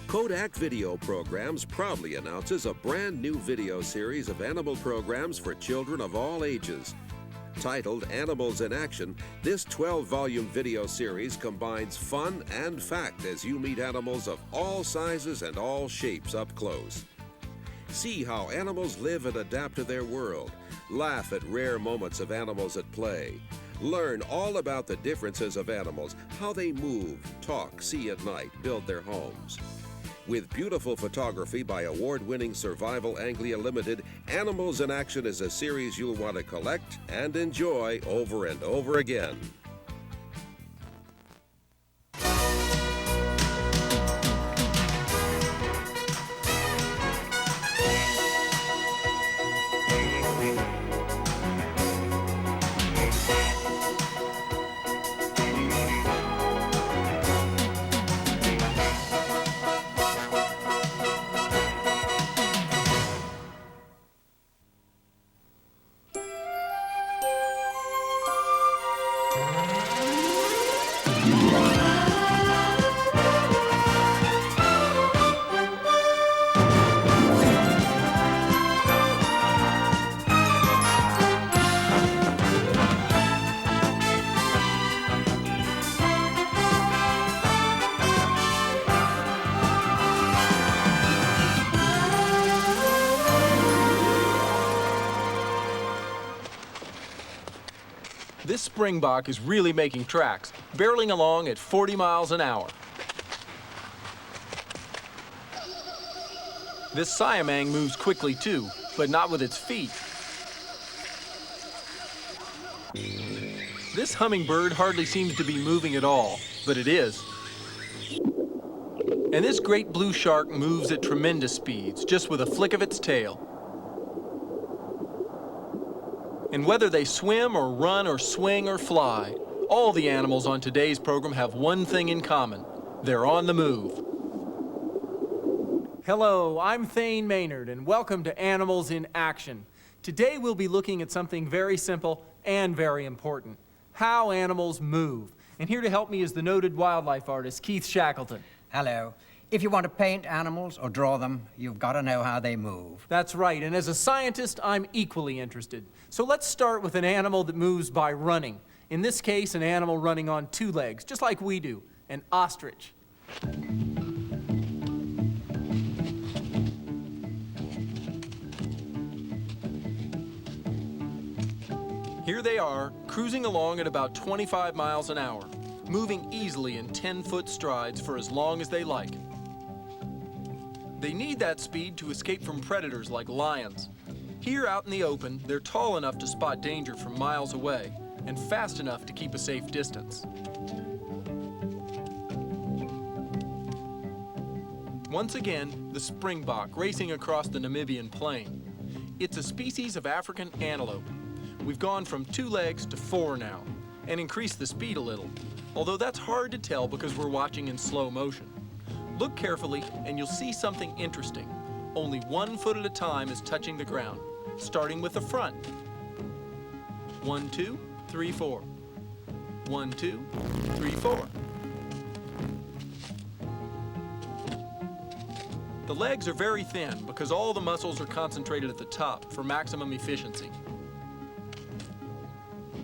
Kodak Video Programs proudly announces a brand new video series of animal programs for children of all ages. Titled Animals in Action, this 12-volume video series combines fun and fact as you meet animals of all sizes and all shapes up close. See how animals live and adapt to their world. Laugh at rare moments of animals at play. Learn all about the differences of animals, how they move, talk, see at night, build their homes. With beautiful photography by award-winning Survival Anglia Limited, Animals in Action is a series you'll want to collect and enjoy over and over again. This springbok is really making tracks, barreling along at 40 miles an hour. This siamang moves quickly too, but not with its feet. This hummingbird hardly seems to be moving at all, but it is. And this great blue shark moves at tremendous speeds, just with a flick of its tail. And whether they swim or run or swing or fly, all the animals on today's program have one thing in common. They're on the move. Hello, I'm Thane Maynard, and welcome to Animals in Action. Today we'll be looking at something very simple and very important: how animals move. And here to help me is the noted wildlife artist, Keith Shackleton. Hello. If you want to paint animals or draw them, you've got to know how they move. That's right, and as a scientist, I'm equally interested. So let's start with an animal that moves by running. In this case, an animal running on two legs, just like we do, an ostrich. Here they are, cruising along at about 25 miles an hour, moving easily in 10-foot strides for as long as they like. They need that speed to escape from predators like lions. Here out in the open, they're tall enough to spot danger from miles away and fast enough to keep a safe distance. Once again, the springbok racing across the Namibian plain. It's a species of African antelope. We've gone from 2 legs to 4 now and increased the speed a little, although that's hard to tell because we're watching in slow motion. Look carefully and you'll see something interesting. Only 1 foot at a time is touching the ground, starting with the front. 1, 2, 3, 4. 1, 2, 3, 4. The legs are very thin because all the muscles are concentrated at the top for maximum efficiency.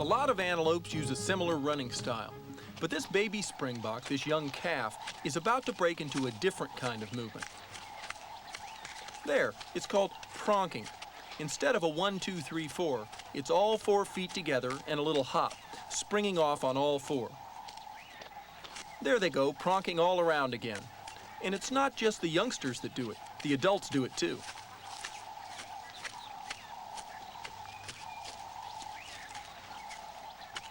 A lot of antelopes use a similar running style. But this baby springbok, this young calf, is about to break into a different kind of movement. There, it's called pronking. Instead of a 1, 2, 3, 4, it's all 4 feet together and a little hop, springing off on all 4. There they go, pronking all around again. And it's not just the youngsters that do it, the adults do it too.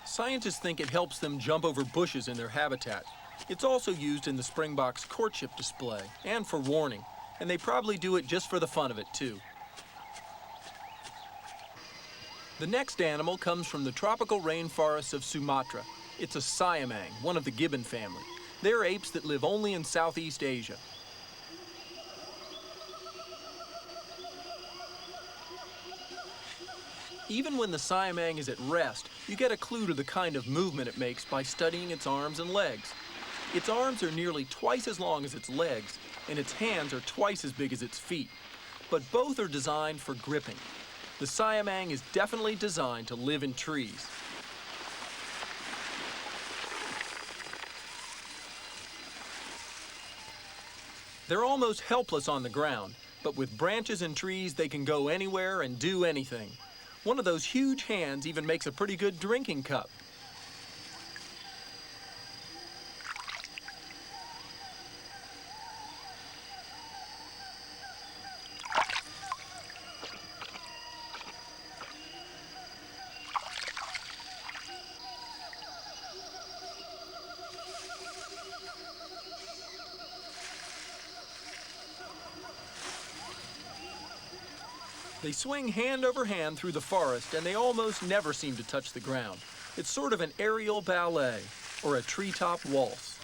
Scientists think it helps them jump over bushes in their habitat. It's also used in the springbok's courtship display and for warning, and they probably do it just for the fun of it too. The next animal comes from the tropical rainforests of Sumatra. It's a siamang, one of the gibbon family. They're apes that live only in Southeast Asia. Even when the siamang is at rest, you get a clue to the kind of movement it makes by studying its arms and legs. Its arms are nearly twice as long as its legs, and its hands are twice as big as its feet. But both are designed for gripping. The siamang is definitely designed to live in trees. They're almost helpless on the ground, but with branches and trees they can go anywhere and do anything. One of those huge hands even makes a pretty good drinking cup. They swing hand over hand through the forest, and they almost never seem to touch the ground. It's sort of an aerial ballet, or a treetop waltz.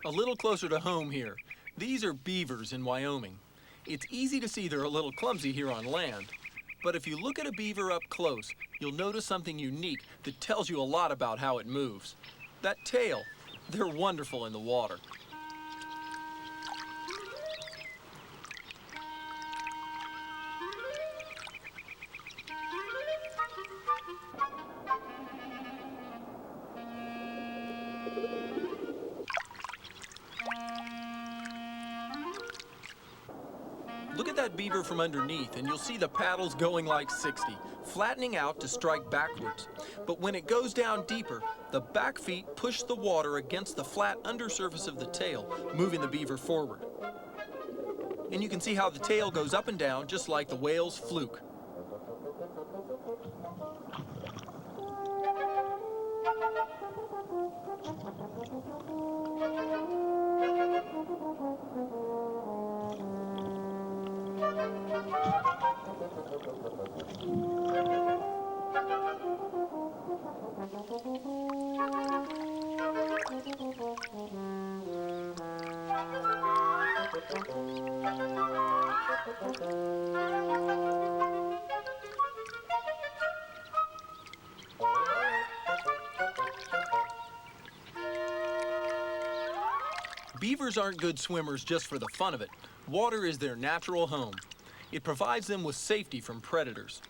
A little closer to home here, these are beavers in Wyoming. It's easy to see they're a little clumsy here on land, but if you look at a beaver up close, you'll notice something unique that tells you a lot about how it moves. That tail, they're wonderful in the water. Look at that beaver from underneath, and you'll see the paddles going like 60, flattening out to strike backwards. But when it goes down deeper, the back feet push the water against the flat undersurface of the tail, moving the beaver forward. And you can see how the tail goes up and down, just like the whale's fluke. Beavers aren't good swimmers just for the fun of it. Water is their natural home. It provides them with safety from predators.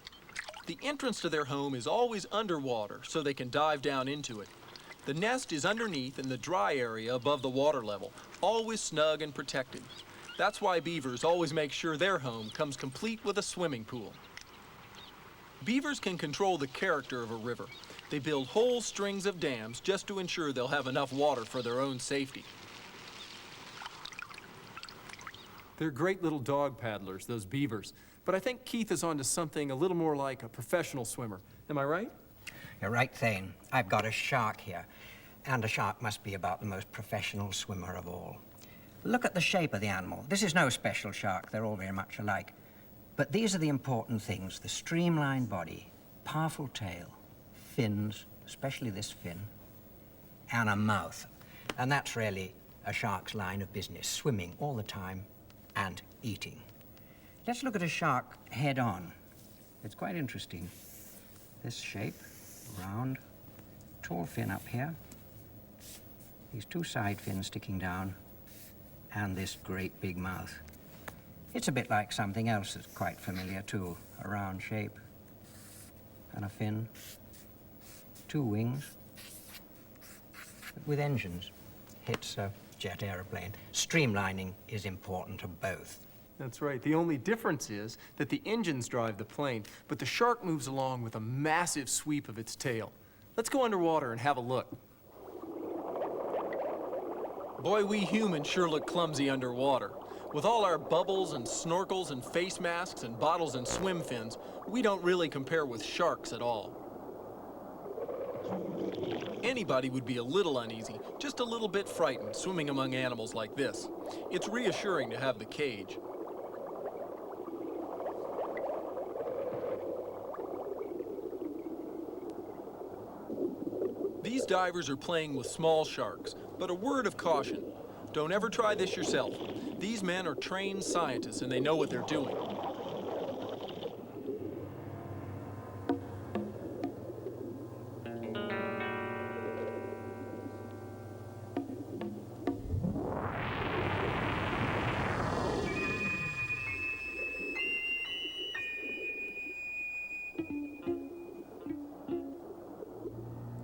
The entrance to their home is always underwater, so they can dive down into it. The nest is underneath in the dry area above the water level, always snug and protected. That's why beavers always make sure their home comes complete with a swimming pool. Beavers can control the character of a river. They build whole strings of dams just to ensure they'll have enough water for their own safety. They're great little dog paddlers, those beavers. But I think Keith is onto something a little more like a professional swimmer. Am I right? You're right, Thane. I've got a shark here. And a shark must be about the most professional swimmer of all. Look at the shape of the animal. This is no special shark. They're all very much alike. But these are the important things. The streamlined body, powerful tail, fins, especially this fin, and a mouth. And that's really a shark's line of business, swimming all the time and eating. Let's look at a shark head on. It's quite interesting. This shape, round, tall fin up here, these two side fins sticking down, and this great big mouth. It's a bit like something else that's quite familiar too, a round shape, and a fin, two wings, with engines. It's a jet aeroplane. Streamlining is important to both. That's right. The only difference is that the engines drive the plane, but the shark moves along with a massive sweep of its tail. Let's go underwater and have a look. Boy, we humans sure look clumsy underwater. With all our bubbles and snorkels and face masks and bottles and swim fins, we don't really compare with sharks at all. Anybody would be a little uneasy, just a little bit frightened, swimming among animals like this. It's reassuring to have the cage. These divers are playing with small sharks, but a word of caution. Don't ever try this yourself. These men are trained scientists and they know what they're doing.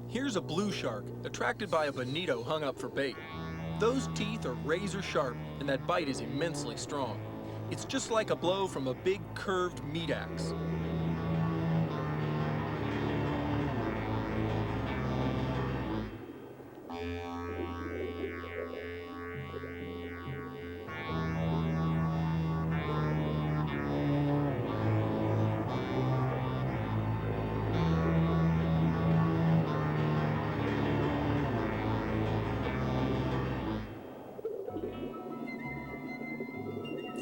Here's a blue shark, attracted by a bonito hung up for bait. Those teeth are razor sharp, and that bite is immensely strong. It's just like a blow from a big curved meat axe.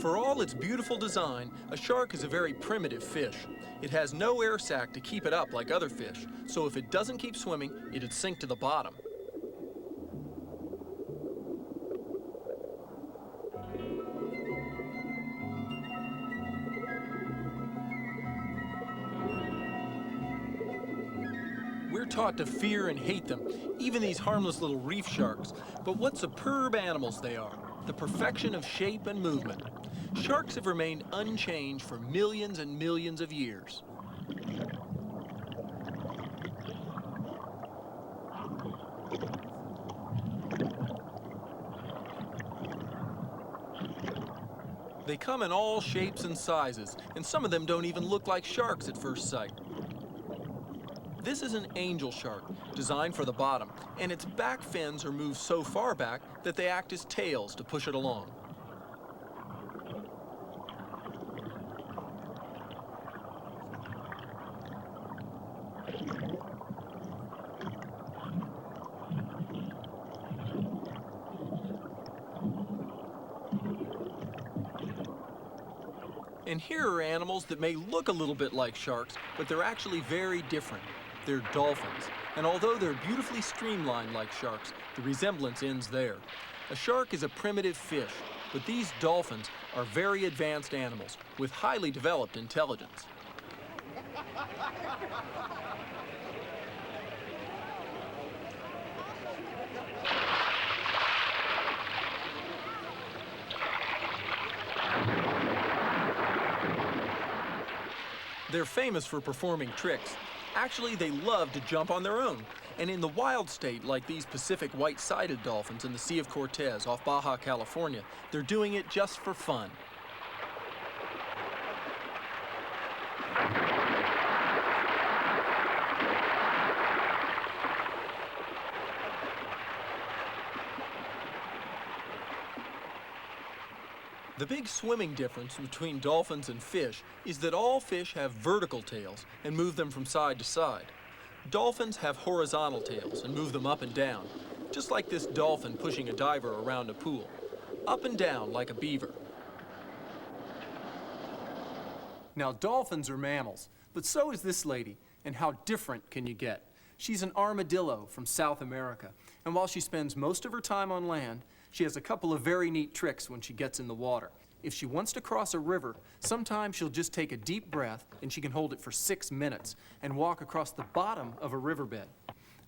For all its beautiful design, a shark is a very primitive fish. It has no air sac to keep it up like other fish, so if it doesn't keep swimming, it'd sink to the bottom. We're taught to fear and hate them, even these harmless little reef sharks. But what superb animals they are, the perfection of shape and movement. Sharks have remained unchanged for millions and millions of years. They come in all shapes and sizes, and some of them don't even look like sharks at first sight. This is an angel shark, designed for the bottom, and its back fins are moved so far back that they act as tails to push it along. And here are animals that may look a little bit like sharks, but they're actually very different. They're dolphins, and although they're beautifully streamlined like sharks, the resemblance ends there. A shark is a primitive fish, but these dolphins are very advanced animals with highly developed intelligence. They're famous for performing tricks. Actually, they love to jump on their own. And in the wild state, like these Pacific white-sided dolphins in the Sea of Cortez off Baja, California, they're doing it just for fun. The big swimming difference between dolphins and fish is that all fish have vertical tails and move them from side to side. Dolphins have horizontal tails and move them up and down, just like this dolphin pushing a diver around a pool, up and down like a beaver. Now, dolphins are mammals, but so is this lady, and how different can you get? She's an armadillo from South America, and while she spends most of her time on land, she has a couple of very neat tricks when she gets in the water. If she wants to cross a river, sometimes she'll just take a deep breath, and she can hold it for 6 minutes, and walk across the bottom of a riverbed.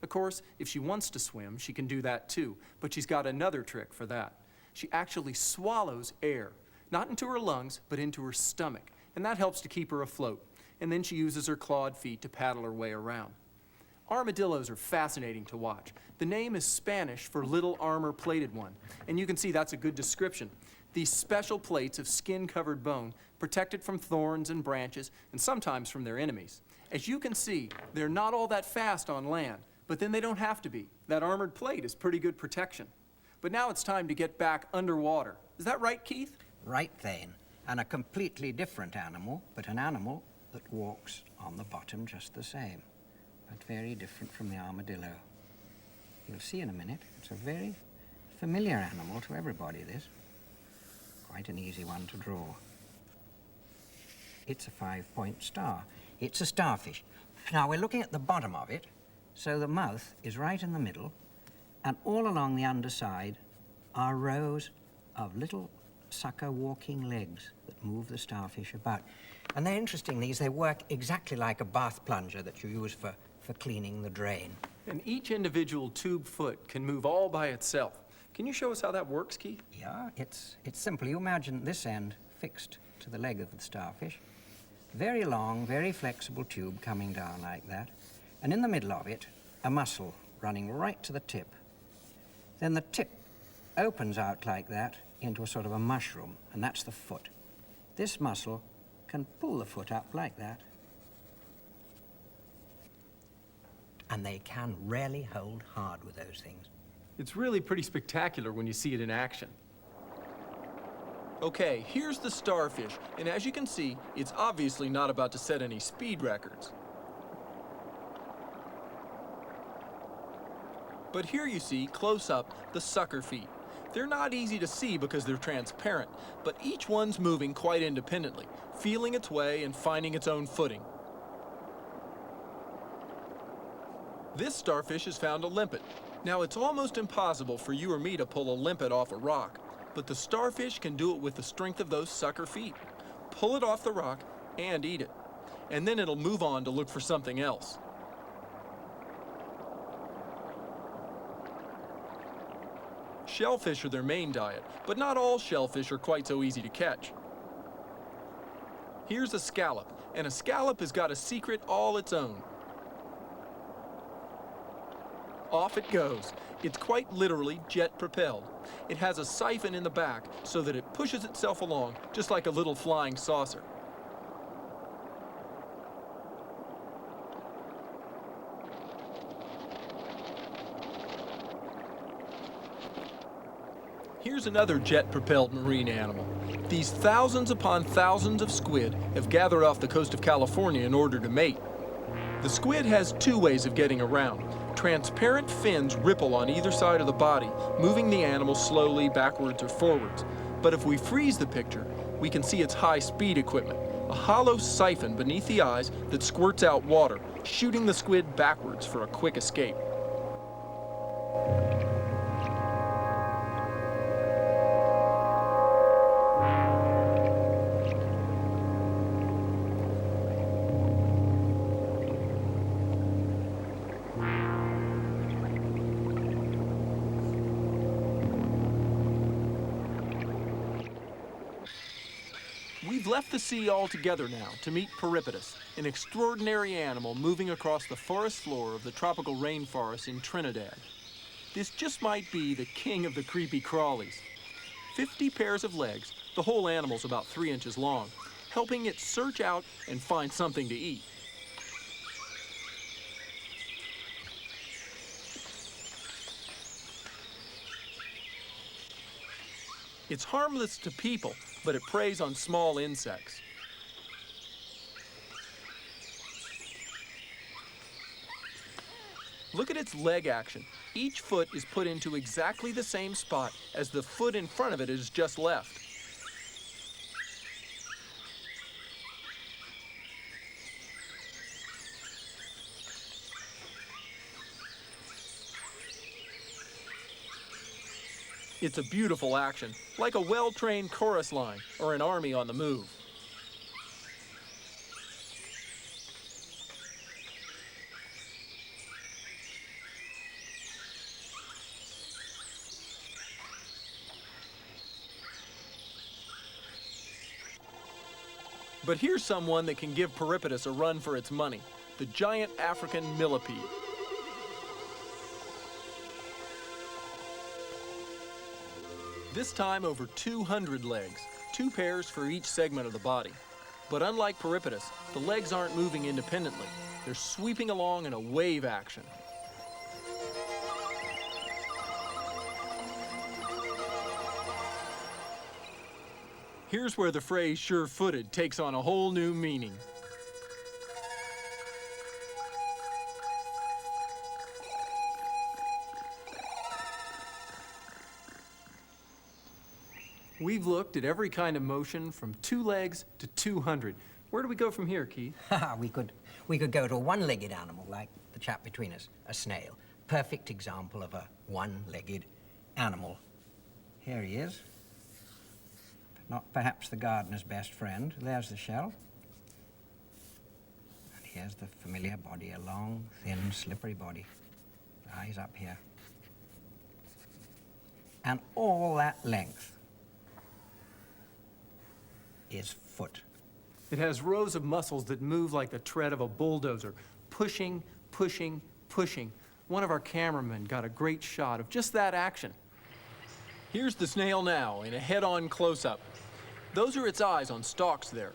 Of course, if she wants to swim, she can do that too, but she's got another trick for that. She actually swallows air, not into her lungs, but into her stomach, and that helps to keep her afloat. And then she uses her clawed feet to paddle her way around. Armadillos are fascinating to watch. The name is Spanish for little armor-plated one, and you can see that's a good description. These special plates of skin-covered bone protect it from thorns and branches, and sometimes from their enemies. As you can see, they're not all that fast on land, but then they don't have to be. That armored plate is pretty good protection. But now it's time to get back underwater. Is that right, Keith? Right, Thane. And a completely different animal, but an animal that walks on the bottom just the same, but very different from the armadillo. You'll see in a minute. It's a very familiar animal to everybody, this. Quite an easy one to draw. It's a 5-point star. It's a starfish. Now, we're looking at the bottom of it, so the mouth is right in the middle, and all along the underside are rows of little sucker walking legs that move the starfish about. And they're interesting, these. They work exactly like a bath plunger that you use for cleaning the drain. And each individual tube foot can move all by itself. Can you show us how that works, Keith? Yeah, it's simple. You imagine this end fixed to the leg of the starfish. Very long, very flexible tube coming down like that. And in the middle of it, a muscle running right to the tip. Then the tip opens out like that into a sort of a mushroom, and that's the foot. This muscle can pull the foot up like that. And they can really hold hard with those things. It's really pretty spectacular when you see it in action. Okay, here's the starfish, and as you can see, it's obviously not about to set any speed records. But here you see, close up, the sucker feet. They're not easy to see because they're transparent, but each one's moving quite independently, feeling its way and finding its own footing. This starfish has found a limpet. Now, it's almost impossible for you or me to pull a limpet off a rock, but the starfish can do it with the strength of those sucker feet. Pull it off the rock and eat it, and then it'll move on to look for something else. Shellfish are their main diet, but not all shellfish are quite so easy to catch. Here's a scallop, and a scallop has got a secret all its own. Off it goes. It's quite literally jet-propelled. It has a siphon in the back so that it pushes itself along just like a little flying saucer. Here's another jet-propelled marine animal. These thousands upon thousands of squid have gathered off the coast of California in order to mate. The squid has two ways of getting around. Transparent fins ripple on either side of the body, moving the animal slowly backwards or forwards. But if we freeze the picture, we can see its high-speed equipment, a hollow siphon beneath the eyes that squirts out water, shooting the squid backwards for a quick escape. We've left the sea altogether now to meet Peripatus, an extraordinary animal moving across the forest floor of the tropical rainforest in Trinidad. This just might be the king of the creepy crawlies. 50 pairs of legs, the whole animal's about 3 inches long, helping it search out and find something to eat. It's harmless to people, but it preys on small insects. Look at its leg action. Each foot is put into exactly the same spot as the foot in front of it is just left. It's a beautiful action, like a well-trained chorus line or an army on the move. But here's someone that can give Peripatus a run for its money, the giant African millipede. This time over 200 legs, 2 pairs for each segment of the body. But unlike Peripatus, the legs aren't moving independently. They're sweeping along in a wave action. Here's where the phrase sure-footed takes on a whole new meaning. We've looked at every kind of motion from 2 legs to 200. Where do we go from here, Keith? we could go to a one-legged animal like the chap between us, a snail. Perfect example of a one-legged animal. Here he is. Not perhaps the gardener's best friend. There's the shell. And here's the familiar body, a long, thin, slippery body. Eyes up here. And all that length is foot. It has rows of muscles that move like the tread of a bulldozer, pushing, pushing, pushing. One of our cameramen got a great shot of just that action. Here's the snail now in a head-on close-up. Those are its eyes on stalks there.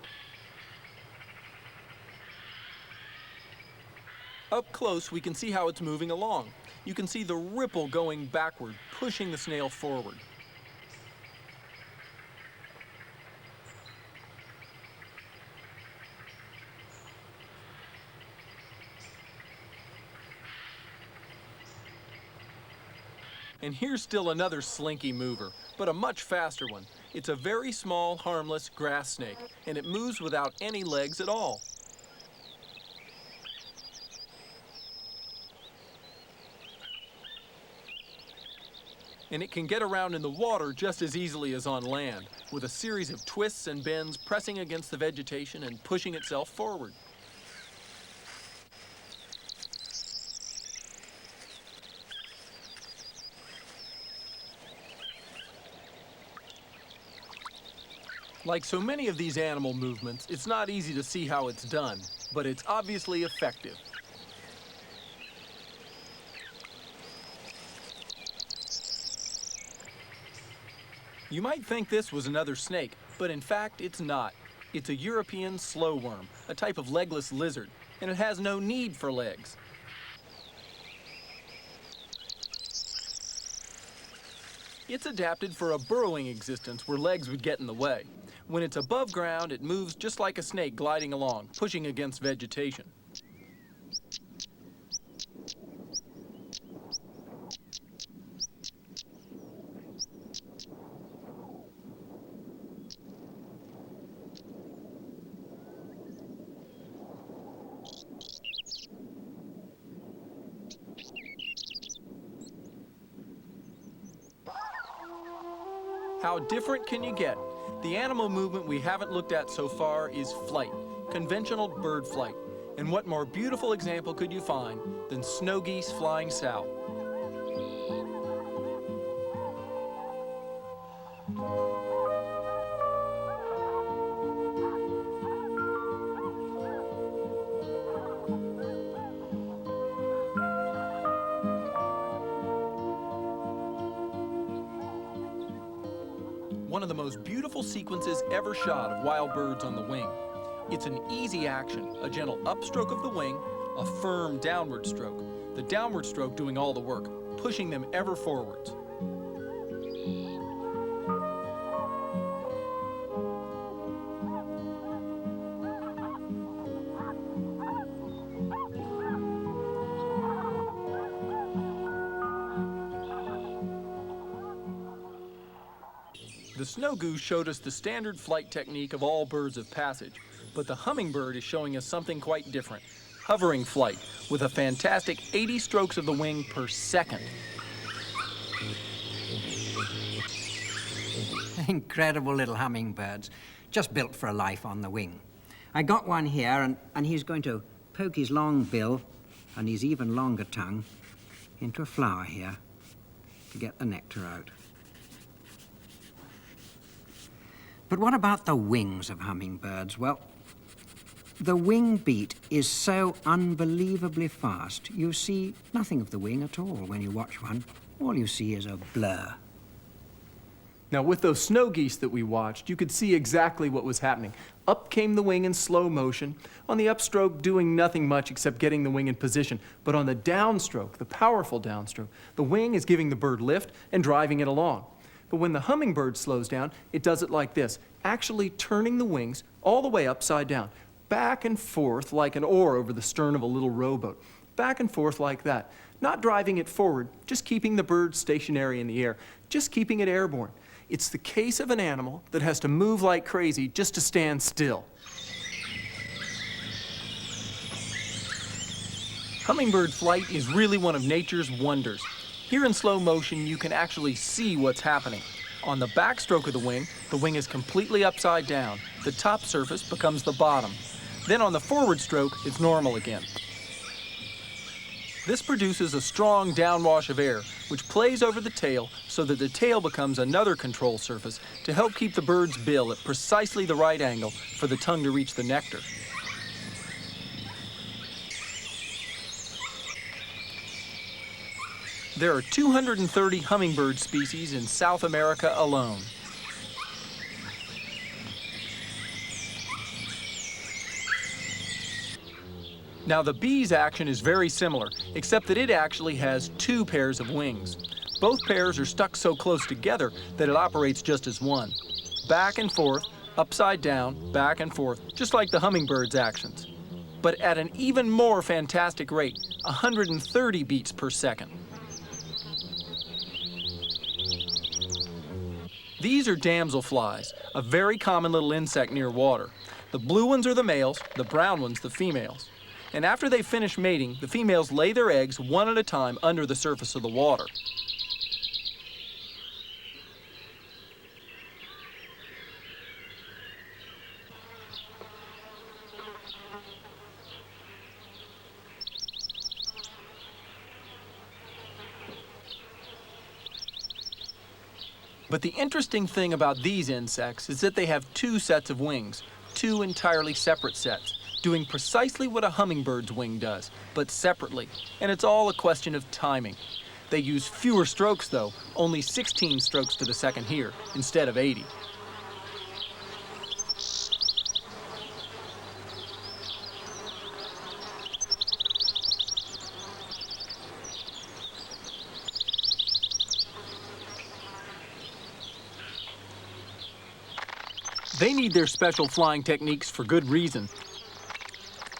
Up close, we can see how it's moving along. You can see the ripple going backward, pushing the snail forward. And here's still another slinky mover, but a much faster one. It's a very small, harmless grass snake, and it moves without any legs at all. And it can get around in the water just as easily as on land, with a series of twists and bends pressing against the vegetation and pushing itself forward. Like so many of these animal movements, it's not easy to see how it's done, but it's obviously effective. You might think this was another snake, but in fact it's not. It's a European slowworm, a type of legless lizard, and it has no need for legs. It's adapted for a burrowing existence where legs would get in the way. When it's above ground, it moves just like a snake gliding along, pushing against vegetation. How different can you get? The animal movement we haven't looked at so far is flight, conventional bird flight. And what more beautiful example could you find than snow geese flying south? One of the most beautiful sequences ever shot of wild birds on the wing. It's an easy action, a gentle upstroke of the wing, a firm downward stroke. The downward stroke doing all the work, pushing them ever forwards. The snow goose showed us the standard flight technique of all birds of passage, but the hummingbird is showing us something quite different. Hovering flight, with a fantastic 80 strokes of the wing per second. Incredible little hummingbirds, just built for a life on the wing. I got one here, and he's going to poke his long bill and his even longer tongue into a flower here to get the nectar out. But what about the wings of hummingbirds? Well, the wing beat is so unbelievably fast, you see nothing of the wing at all when you watch one. All you see is a blur. Now, with those snow geese that we watched, you could see exactly what was happening. Up came the wing in slow motion, on the upstroke doing nothing much except getting the wing in position. But on the downstroke, the powerful downstroke, the wing is giving the bird lift and driving it along. But when the hummingbird slows down, it does it like this, actually turning the wings all the way upside down, back and forth like an oar over the stern of a little rowboat, back and forth like that. Not driving it forward, just keeping the bird stationary in the air, just keeping it airborne. It's the case of an animal that has to move like crazy just to stand still. Hummingbird flight is really one of nature's wonders. Here in slow motion, you can actually see what's happening. On the backstroke of the wing is completely upside down. The top surface becomes the bottom. Then on the forward stroke, it's normal again. This produces a strong downwash of air, which plays over the tail so that the tail becomes another control surface to help keep the bird's bill at precisely the right angle for the tongue to reach the nectar. There are 230 hummingbird species in South America alone. Now the bee's action is very similar, except that it actually has two pairs of wings. Both pairs are stuck so close together that it operates just as one. Back and forth, upside down, back and forth, just like the hummingbird's actions. But at an even more fantastic rate, 130 beats per second. These are damselflies, a very common little insect near water. The blue ones are the males, the brown ones the females. And after they finish mating, the females lay their eggs one at a time under the surface of the water. But the interesting thing about these insects is that they have two sets of wings, two entirely separate sets, doing precisely what a hummingbird's wing does, but separately. And it's all a question of timing. They use fewer strokes though, only 16 strokes to the second here, instead of 80. They need their special flying techniques for good reason.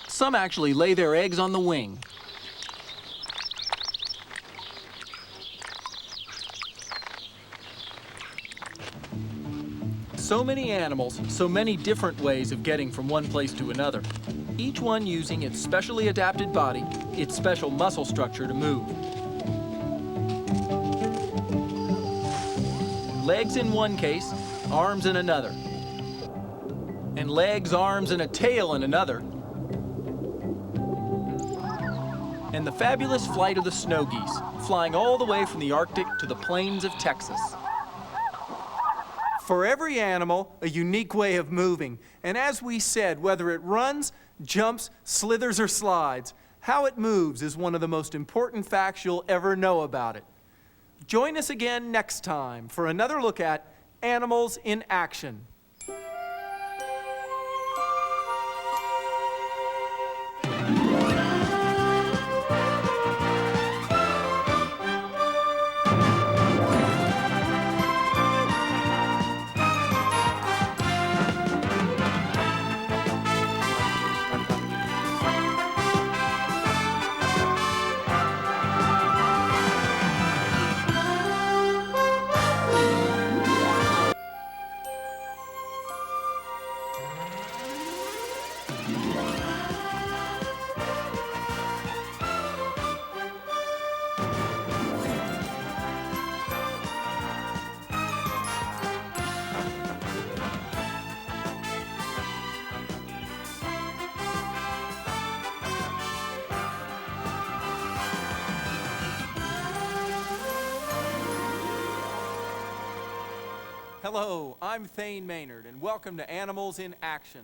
Some actually lay their eggs on the wing. So many animals, so many different ways of getting from one place to another, each one using its specially adapted body, its special muscle structure to move. Legs in one case, arms in another. And legs, arms, and a tail in another. And the fabulous flight of the snow geese, flying all the way from the Arctic to the plains of Texas. For every animal, a unique way of moving. And as we said, whether it runs, jumps, slithers, or slides, how it moves is one of the most important facts you'll ever know about it. Join us again next time for another look at animals in action. Hello, I'm Thane Maynard, and welcome to Animals in Action.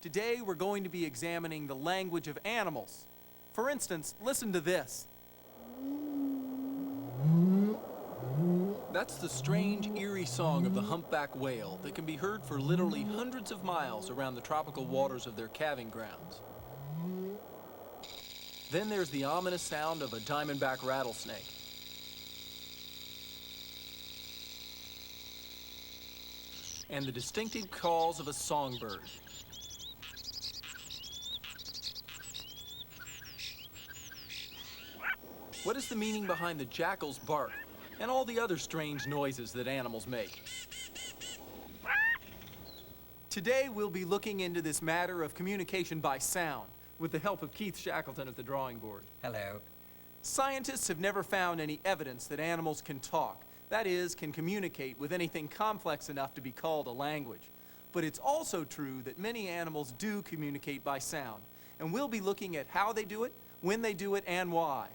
Today we're going to be examining the language of animals. For instance, listen to this. That's the strange, eerie song of the humpback whale that can be heard for literally hundreds of miles around the tropical waters of their calving grounds. Then there's the ominous sound of a diamondback rattlesnake. and the distinctive calls of a songbird. What is the meaning behind the jackal's bark and all the other strange noises that animals make? Today we'll be looking into this matter of communication by sound with the help of Keith Shackleton at the drawing board. Hello. Scientists have never found any evidence that animals can talk, that is, can communicate with anything complex enough to be called a language. But it's also true that many animals do communicate by sound, and we'll be looking at how they do it, when they do it, and why.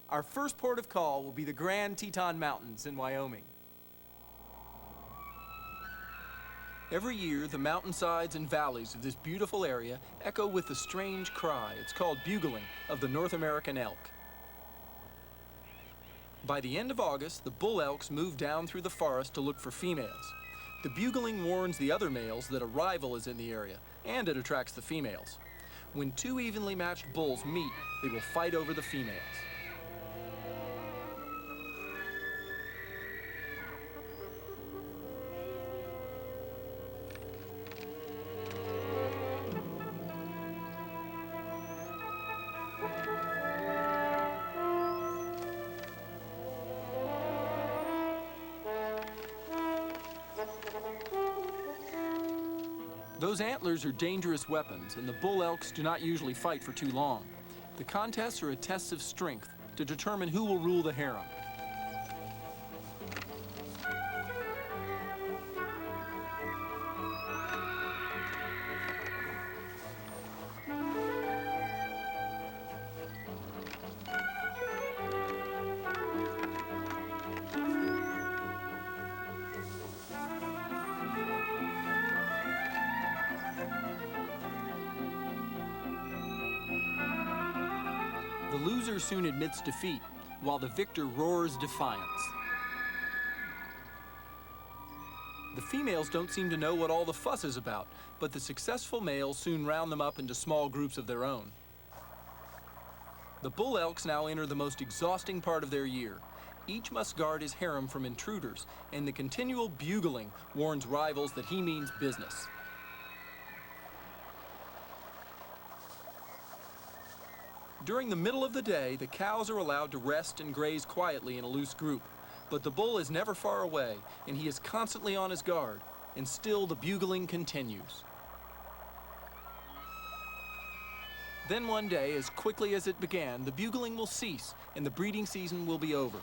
Our first port of call will be the Grand Teton Mountains in Wyoming. Every year, the mountainsides and valleys of this beautiful area echo with the strange cry, it's called bugling, of the North American elk. By the end of August, the bull elks move down through the forest to look for females. The bugling warns the other males that a rival is in the area, and it attracts the females. When two evenly matched bulls meet, they will fight over the females. Those antlers are dangerous weapons, and the bull elks do not usually fight for too long. The contests are a test of strength to determine who will rule the harem. The loser soon admits defeat, while the victor roars defiance. The females don't seem to know what all the fuss is about, but the successful males soon round them up into small groups of their own. The bull elks now enter the most exhausting part of their year. Each must guard his harem from intruders, and the continual bugling warns rivals that he means business. During the middle of the day, the cows are allowed to rest and graze quietly in a loose group. But the bull is never far away, and he is constantly on his guard, and still the bugling continues. Then one day, as quickly as it began, the bugling will cease, and the breeding season will be over.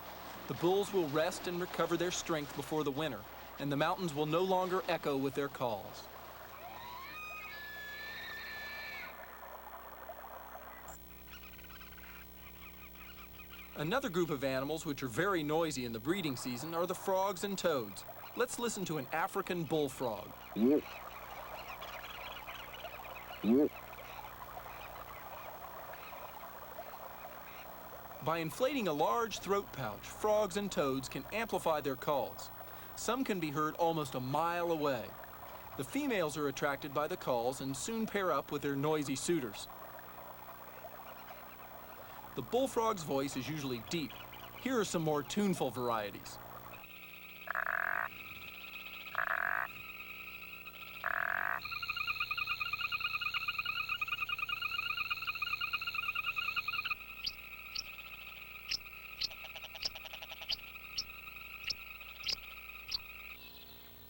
The bulls will rest and recover their strength before the winter, and the mountains will no longer echo with their calls. Another group of animals which are very noisy in the breeding season are the frogs and toads. Let's listen to an African bullfrog. By inflating a large throat pouch, frogs and toads can amplify their calls. Some can be heard almost a mile away. The females are attracted by the calls and soon pair up with their noisy suitors. The bullfrog's voice is usually deep. Here are some more tuneful varieties.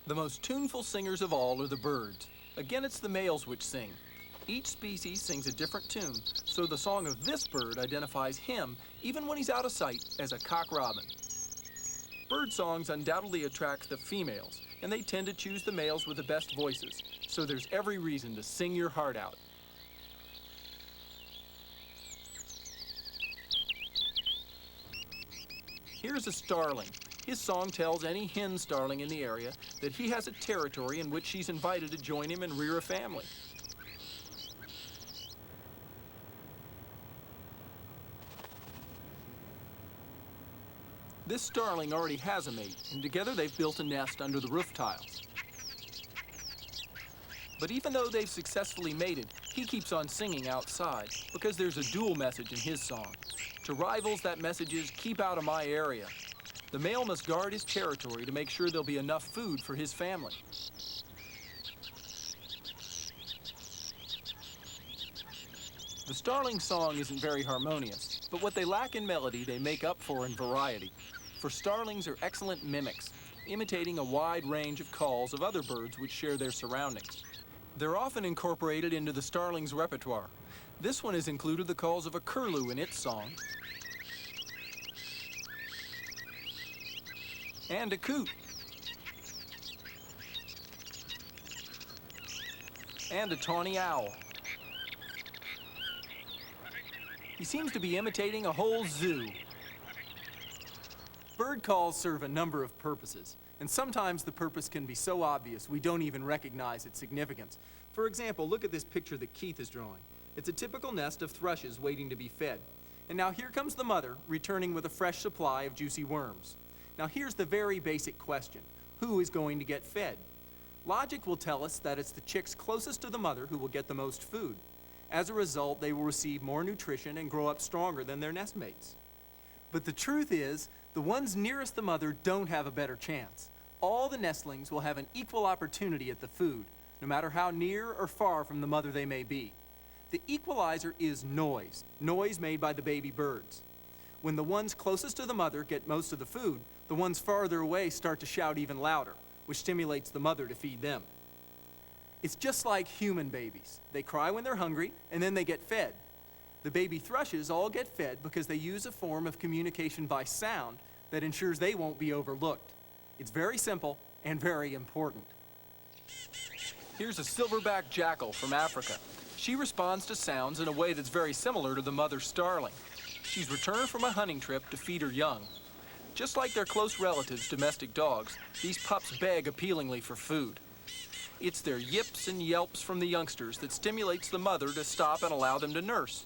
The most tuneful singers of all are the birds. Again, it's the males which sing. Each species sings a different tune, so the song of this bird identifies him, even when he's out of sight, as a cock robin. Bird songs undoubtedly attract the females, and they tend to choose the males with the best voices, so there's every reason to sing your heart out. Here's a starling. His song tells any hen starling in the area that he has a territory in which she's invited to join him and rear a family. This starling already has a mate, and together they've built a nest under the roof tiles. But even though they've successfully mated, he keeps on singing outside because there's a dual message in his song. To rivals, that message is, keep out of my area. The male must guard his territory to make sure there'll be enough food for his family. The starling's song isn't very harmonious, but what they lack in melody, they make up for in variety. For starlings are excellent mimics, imitating a wide range of calls of other birds which share their surroundings. They're often incorporated into the starling's repertoire. This one has included the calls of a curlew in its song, and a coot, and a tawny owl. He seems to be imitating a whole zoo. Bird calls serve a number of purposes, and sometimes the purpose can be so obvious we don't even recognize its significance. For example, look at this picture that Keith is drawing. It's a typical nest of thrushes waiting to be fed. And now here comes the mother, returning with a fresh supply of juicy worms. Now here's the very basic question. Who is going to get fed? Logic will tell us that it's the chicks closest to the mother who will get the most food. As a result, they will receive more nutrition and grow up stronger than their nestmates. But the truth is, the ones nearest the mother don't have a better chance. All the nestlings will have an equal opportunity at the food, no matter how near or far from the mother they may be. The equalizer is noise made by the baby birds. When the ones closest to the mother get most of the food, the ones farther away start to shout even louder, which stimulates the mother to feed them. It's just like human babies. They cry when they're hungry, and then they get fed. The baby thrushes all get fed because they use a form of communication by sound that ensures they won't be overlooked. It's very simple and very important. Here's a silverback jackal from Africa. She responds to sounds in a way that's very similar to the mother starling. She's returned from a hunting trip to feed her young. Just like their close relatives, domestic dogs, these pups beg appealingly for food. It's their yips and yelps from the youngsters that stimulates the mother to stop and allow them to nurse.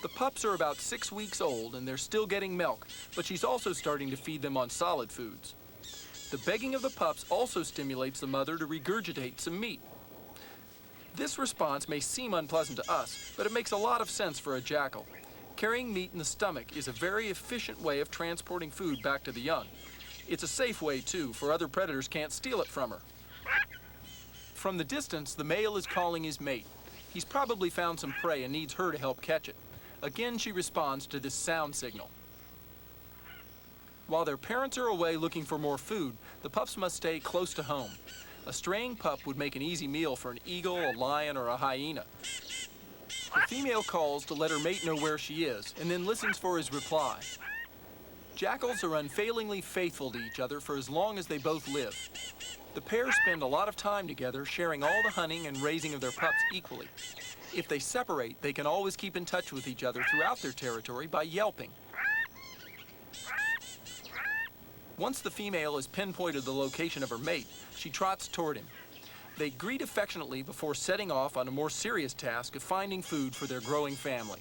The pups are about 6 weeks old and they're still getting milk, but she's also starting to feed them on solid foods. The begging of the pups also stimulates the mother to regurgitate some meat. This response may seem unpleasant to us, but it makes a lot of sense for a jackal. Carrying meat in the stomach is a very efficient way of transporting food back to the young. It's a safe way too, for other predators can't steal it from her. From the distance, the male is calling his mate. He's probably found some prey and needs her to help catch it. Again, she responds to this sound signal. While their parents are away looking for more food, the pups must stay close to home. A straying pup would make an easy meal for an eagle, a lion, or a hyena. The female calls to let her mate know where she is, and then listens for his reply. Jackals are unfailingly faithful to each other for as long as they both live. The pair spend a lot of time together, sharing all the hunting and raising of their pups equally. If they separate, they can always keep in touch with each other throughout their territory by yelping. Once the female has pinpointed the location of her mate, she trots toward him. They greet affectionately before setting off on a more serious task of finding food for their growing family.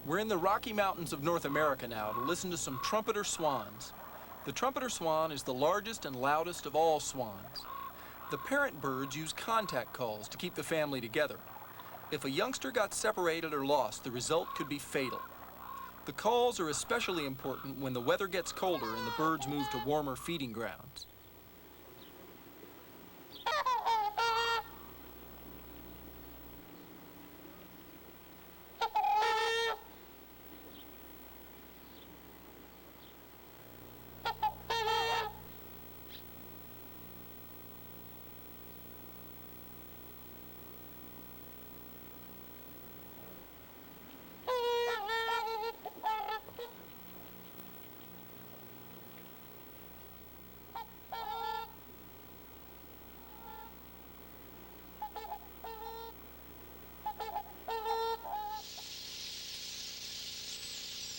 We're in the Rocky Mountains of North America now to listen to some trumpeter swans. The trumpeter swan is the largest and loudest of all swans. The parent birds use contact calls to keep the family together. If a youngster got separated or lost, the result could be fatal. The calls are especially important when the weather gets colder and the birds move to warmer feeding grounds.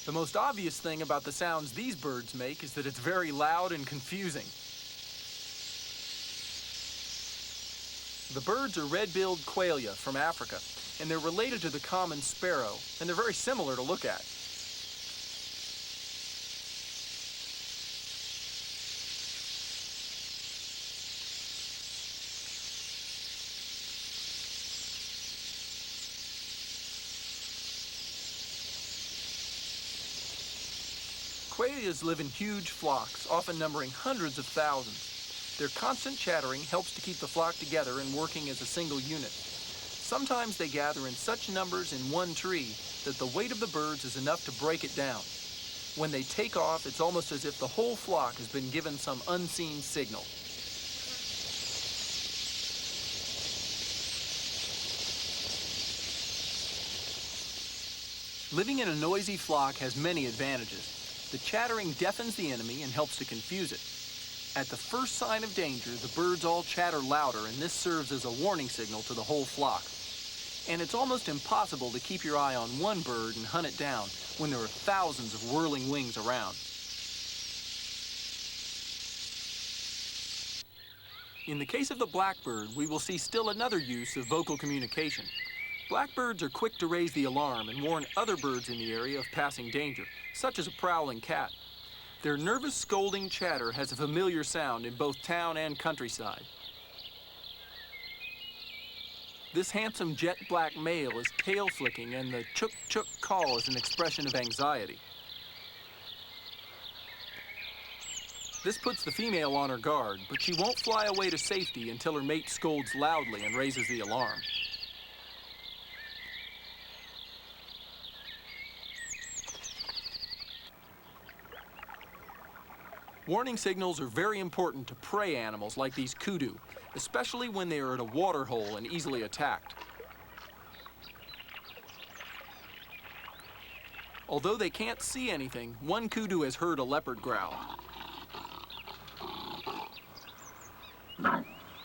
The most obvious thing about the sounds these birds make is that it's very loud and confusing. The birds are red-billed qualia from Africa, and they're related to the common sparrow, and they're very similar to look at. Quailias live in huge flocks, often numbering hundreds of thousands. Their constant chattering helps to keep the flock together and working as a single unit. Sometimes they gather in such numbers in one tree that the weight of the birds is enough to break it down. When they take off, it's almost as if the whole flock has been given some unseen signal. Living in a noisy flock has many advantages. The chattering deafens the enemy and helps to confuse it. At the first sign of danger, the birds all chatter louder, and this serves as a warning signal to the whole flock. And it's almost impossible to keep your eye on one bird and hunt it down when there are thousands of whirling wings around. In the case of the blackbird, we will see still another use of vocal communication. Blackbirds are quick to raise the alarm and warn other birds in the area of passing danger, such as a prowling cat. Their nervous scolding chatter has a familiar sound in both town and countryside. This handsome jet black male is tail flicking, and the chuk-chuk call is an expression of anxiety. This puts the female on her guard, but she won't fly away to safety until her mate scolds loudly and raises the alarm. Warning signals are very important to prey animals like these kudu, especially when they are at a water hole and easily attacked. Although they can't see anything, one kudu has heard a leopard growl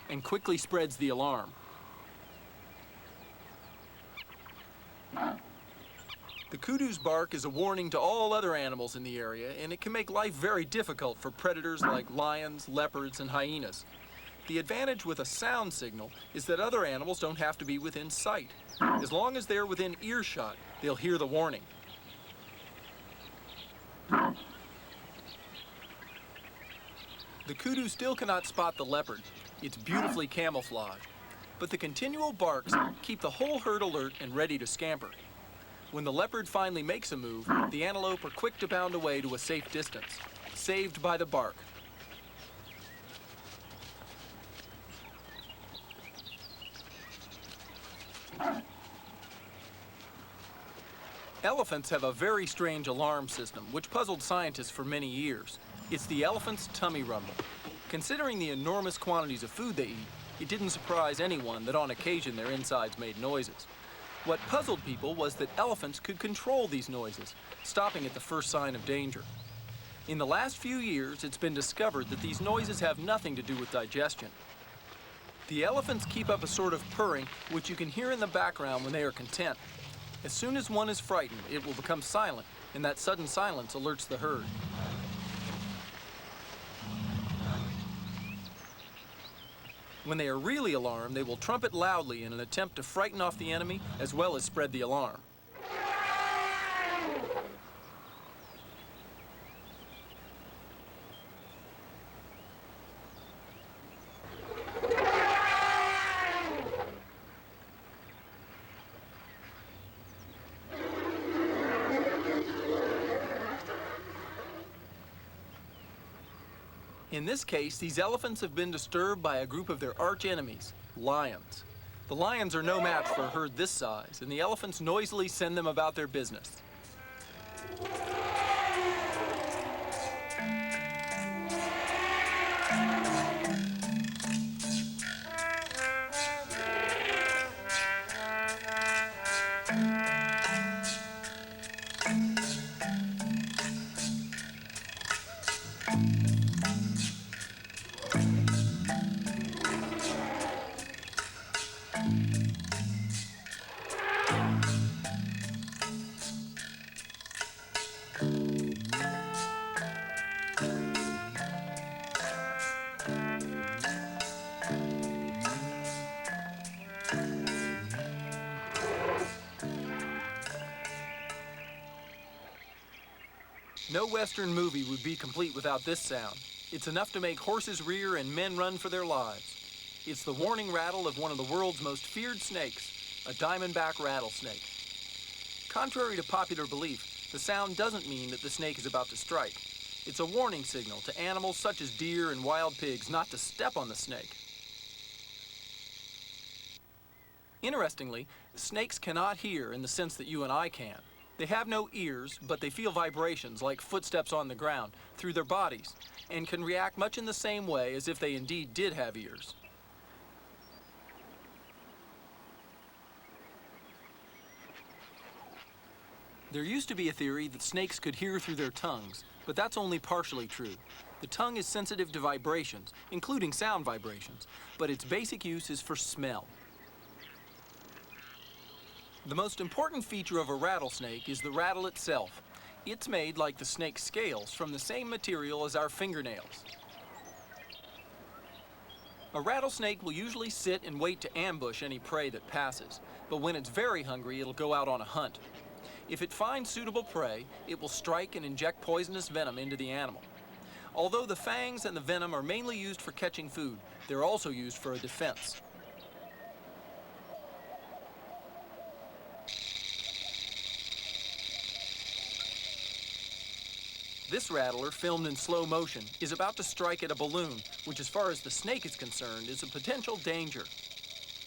and quickly spreads the alarm. The kudu's bark is a warning to all other animals in the area, and it can make life very difficult for predators like lions, leopards, and hyenas. The advantage with a sound signal is that other animals don't have to be within sight. As long as they're within earshot, they'll hear the warning. The kudu still cannot spot the leopard. It's beautifully camouflaged. But the continual barks keep the whole herd alert and ready to scamper. When the leopard finally makes a move, the antelope are quick to bound away to a safe distance, saved by the bark. Elephants have a very strange alarm system, which puzzled scientists for many years. It's the elephant's tummy rumble. Considering the enormous quantities of food they eat, it didn't surprise anyone that on occasion their insides made noises. What puzzled people was that elephants could control these noises, stopping at the first sign of danger. In the last few years, it's been discovered that these noises have nothing to do with digestion. The elephants keep up a sort of purring, which you can hear in the background when they are content. As soon as one is frightened, it will become silent, and that sudden silence alerts the herd. When they are really alarmed, they will trumpet loudly in an attempt to frighten off the enemy as well as spread the alarm. In this case, these elephants have been disturbed by a group of their arch enemies, lions. The lions are no match for a herd this size, and the elephants noisily send them about their business. No Western movie would be complete without this sound. It's enough to make horses rear and men run for their lives. It's the warning rattle of one of the world's most feared snakes, a diamondback rattlesnake. Contrary to popular belief, The sound doesn't mean that the snake is about to strike. It's a warning signal to animals such as deer and wild pigs not to step on the snake. Interestingly, snakes cannot hear in the sense that you and I can. They have no ears, but they feel vibrations like footsteps on the ground through their bodies and can react much in the same way as if they indeed did have ears. There used to be a theory that snakes could hear through their tongues, but that's only partially true. The tongue is sensitive to vibrations, including sound vibrations, but its basic use is for smell. The most important feature of a rattlesnake is the rattle itself. It's made, like the snake's scales, from the same material as our fingernails. A rattlesnake will usually sit and wait to ambush any prey that passes, but when it's very hungry, it'll go out on a hunt. If it finds suitable prey, it will strike and inject poisonous venom into the animal. Although the fangs and the venom are mainly used for catching food, they're also used for a defense. This rattler, filmed in slow motion, is about to strike at a balloon, which as far as the snake is concerned, is a potential danger.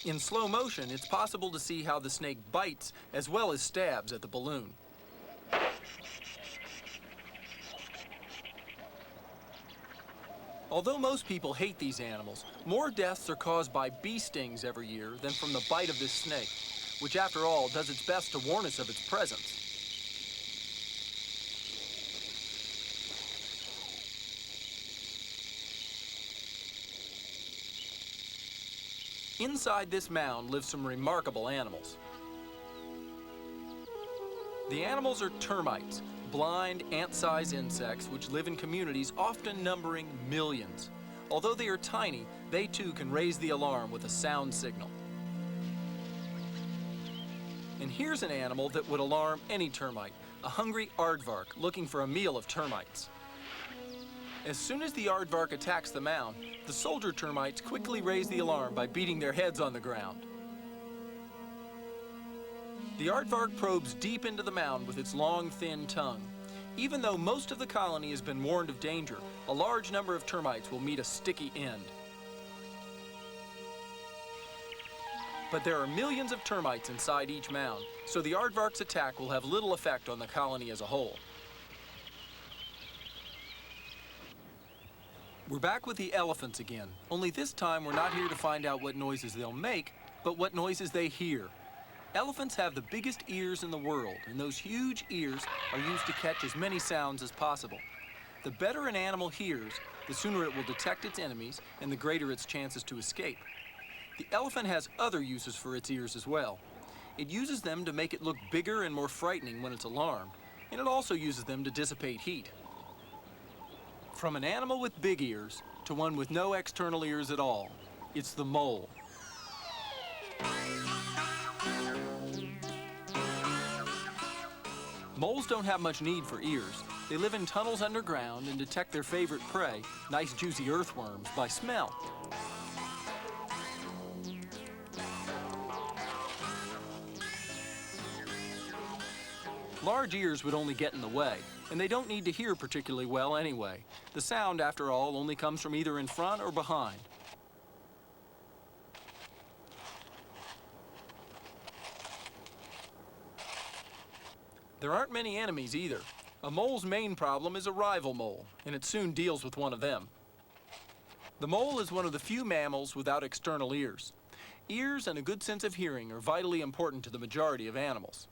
In slow motion, it's possible to see how the snake bites as well as stabs at the balloon. Although most people hate these animals, more deaths are caused by bee stings every year than from the bite of this snake, which after all does its best to warn us of its presence. Inside this mound live some remarkable animals. The animals are termites, blind, ant-sized insects which live in communities often numbering millions. Although they are tiny, they too can raise the alarm with a sound signal. And here's an animal that would alarm any termite, a hungry aardvark looking for a meal of termites. As soon as the aardvark attacks the mound, the soldier termites quickly raise the alarm by beating their heads on the ground. The aardvark probes deep into the mound with its long, thin tongue. Even though most of the colony has been warned of danger, a large number of termites will meet a sticky end. But there are millions of termites inside each mound, so the aardvark's attack will have little effect on the colony as a whole. We're back with the elephants again, only this time we're not here to find out what noises they'll make, but what noises they hear. Elephants have the biggest ears in the world, and those huge ears are used to catch as many sounds as possible. The better an animal hears, the sooner it will detect its enemies, and the greater its chances to escape. The elephant has other uses for its ears as well. It uses them to make it look bigger and more frightening when it's alarmed, and it also uses them to dissipate heat. From an animal with big ears to one with no external ears at all, it's the mole. Moles don't have much need for ears. They live in tunnels underground and detect their favorite prey, nice juicy earthworms, by smell. Large ears would only get in the way, and they don't need to hear particularly well anyway. The sound, after all, only comes from either in front or behind. There aren't many enemies either. A mole's main problem is a rival mole, and it soon deals with one of them. The mole is one of the few mammals without external ears. Ears and a good sense of hearing are vitally important to the majority of animals.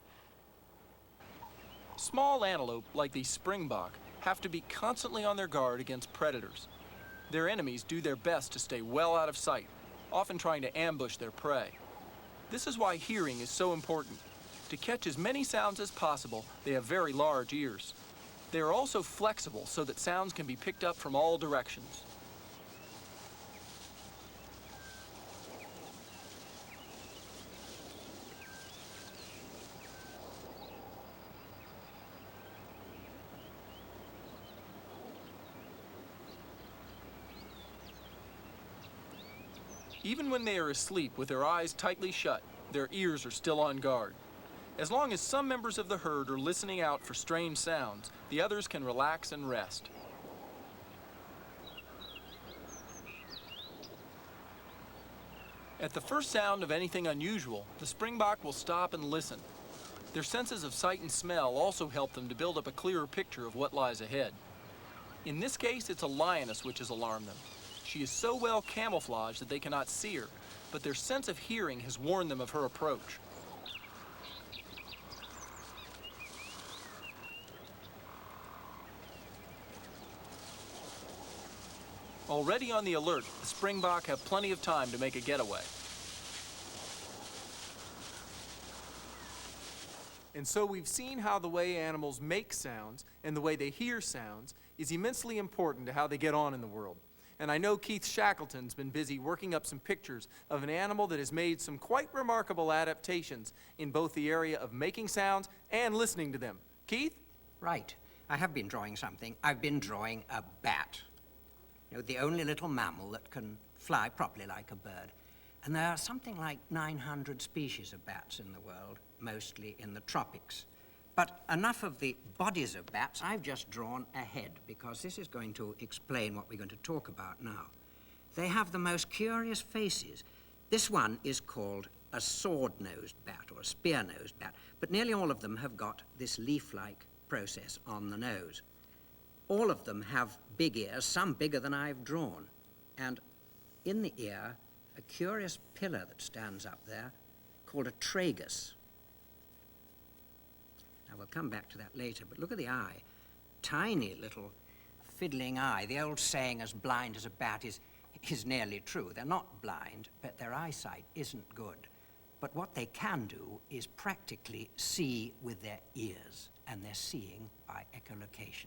Small antelope, like the springbok, have to be constantly on their guard against predators. Their enemies do their best to stay well out of sight, often trying to ambush their prey. This is why hearing is so important. To catch as many sounds as possible, they have very large ears. They are also flexible so that sounds can be picked up from all directions. Even when they are asleep with their eyes tightly shut, their ears are still on guard. As long as some members of the herd are listening out for strange sounds, the others can relax and rest. At the first sound of anything unusual, the springbok will stop and listen. Their senses of sight and smell also help them to build up a clearer picture of what lies ahead. In this case, it's a lioness which has alarmed them. She is so well camouflaged that they cannot see her, but their sense of hearing has warned them of her approach. Already on the alert, the springbok have plenty of time to make a getaway. And so we've seen how the way animals make sounds and the way they hear sounds is immensely important to how they get on in the world. And I know Keith Shackleton's been busy working up some pictures of an animal that has made some quite remarkable adaptations in both the area of making sounds and listening to them. Keith? Right. I have been drawing something. I've been drawing a bat. You know, the only little mammal that can fly properly like a bird. And there are something like 900 species of bats in the world, mostly in the tropics. But enough of the bodies of bats. I've just drawn a head, because this is going to explain what we're going to talk about now. They have the most curious faces. This one is called a sword-nosed bat or a spear-nosed bat, but nearly all of them have got this leaf-like process on the nose. All of them have big ears, some bigger than I've drawn, and in the ear, a curious pillar that stands up there called a tragus. Now, we'll come back to that later, but look at the eye. Tiny little fiddling eye. The old saying, as blind as a bat, is nearly true. They're not blind, but their eyesight isn't good. But what they can do is practically see with their ears, and they're seeing by echolocation.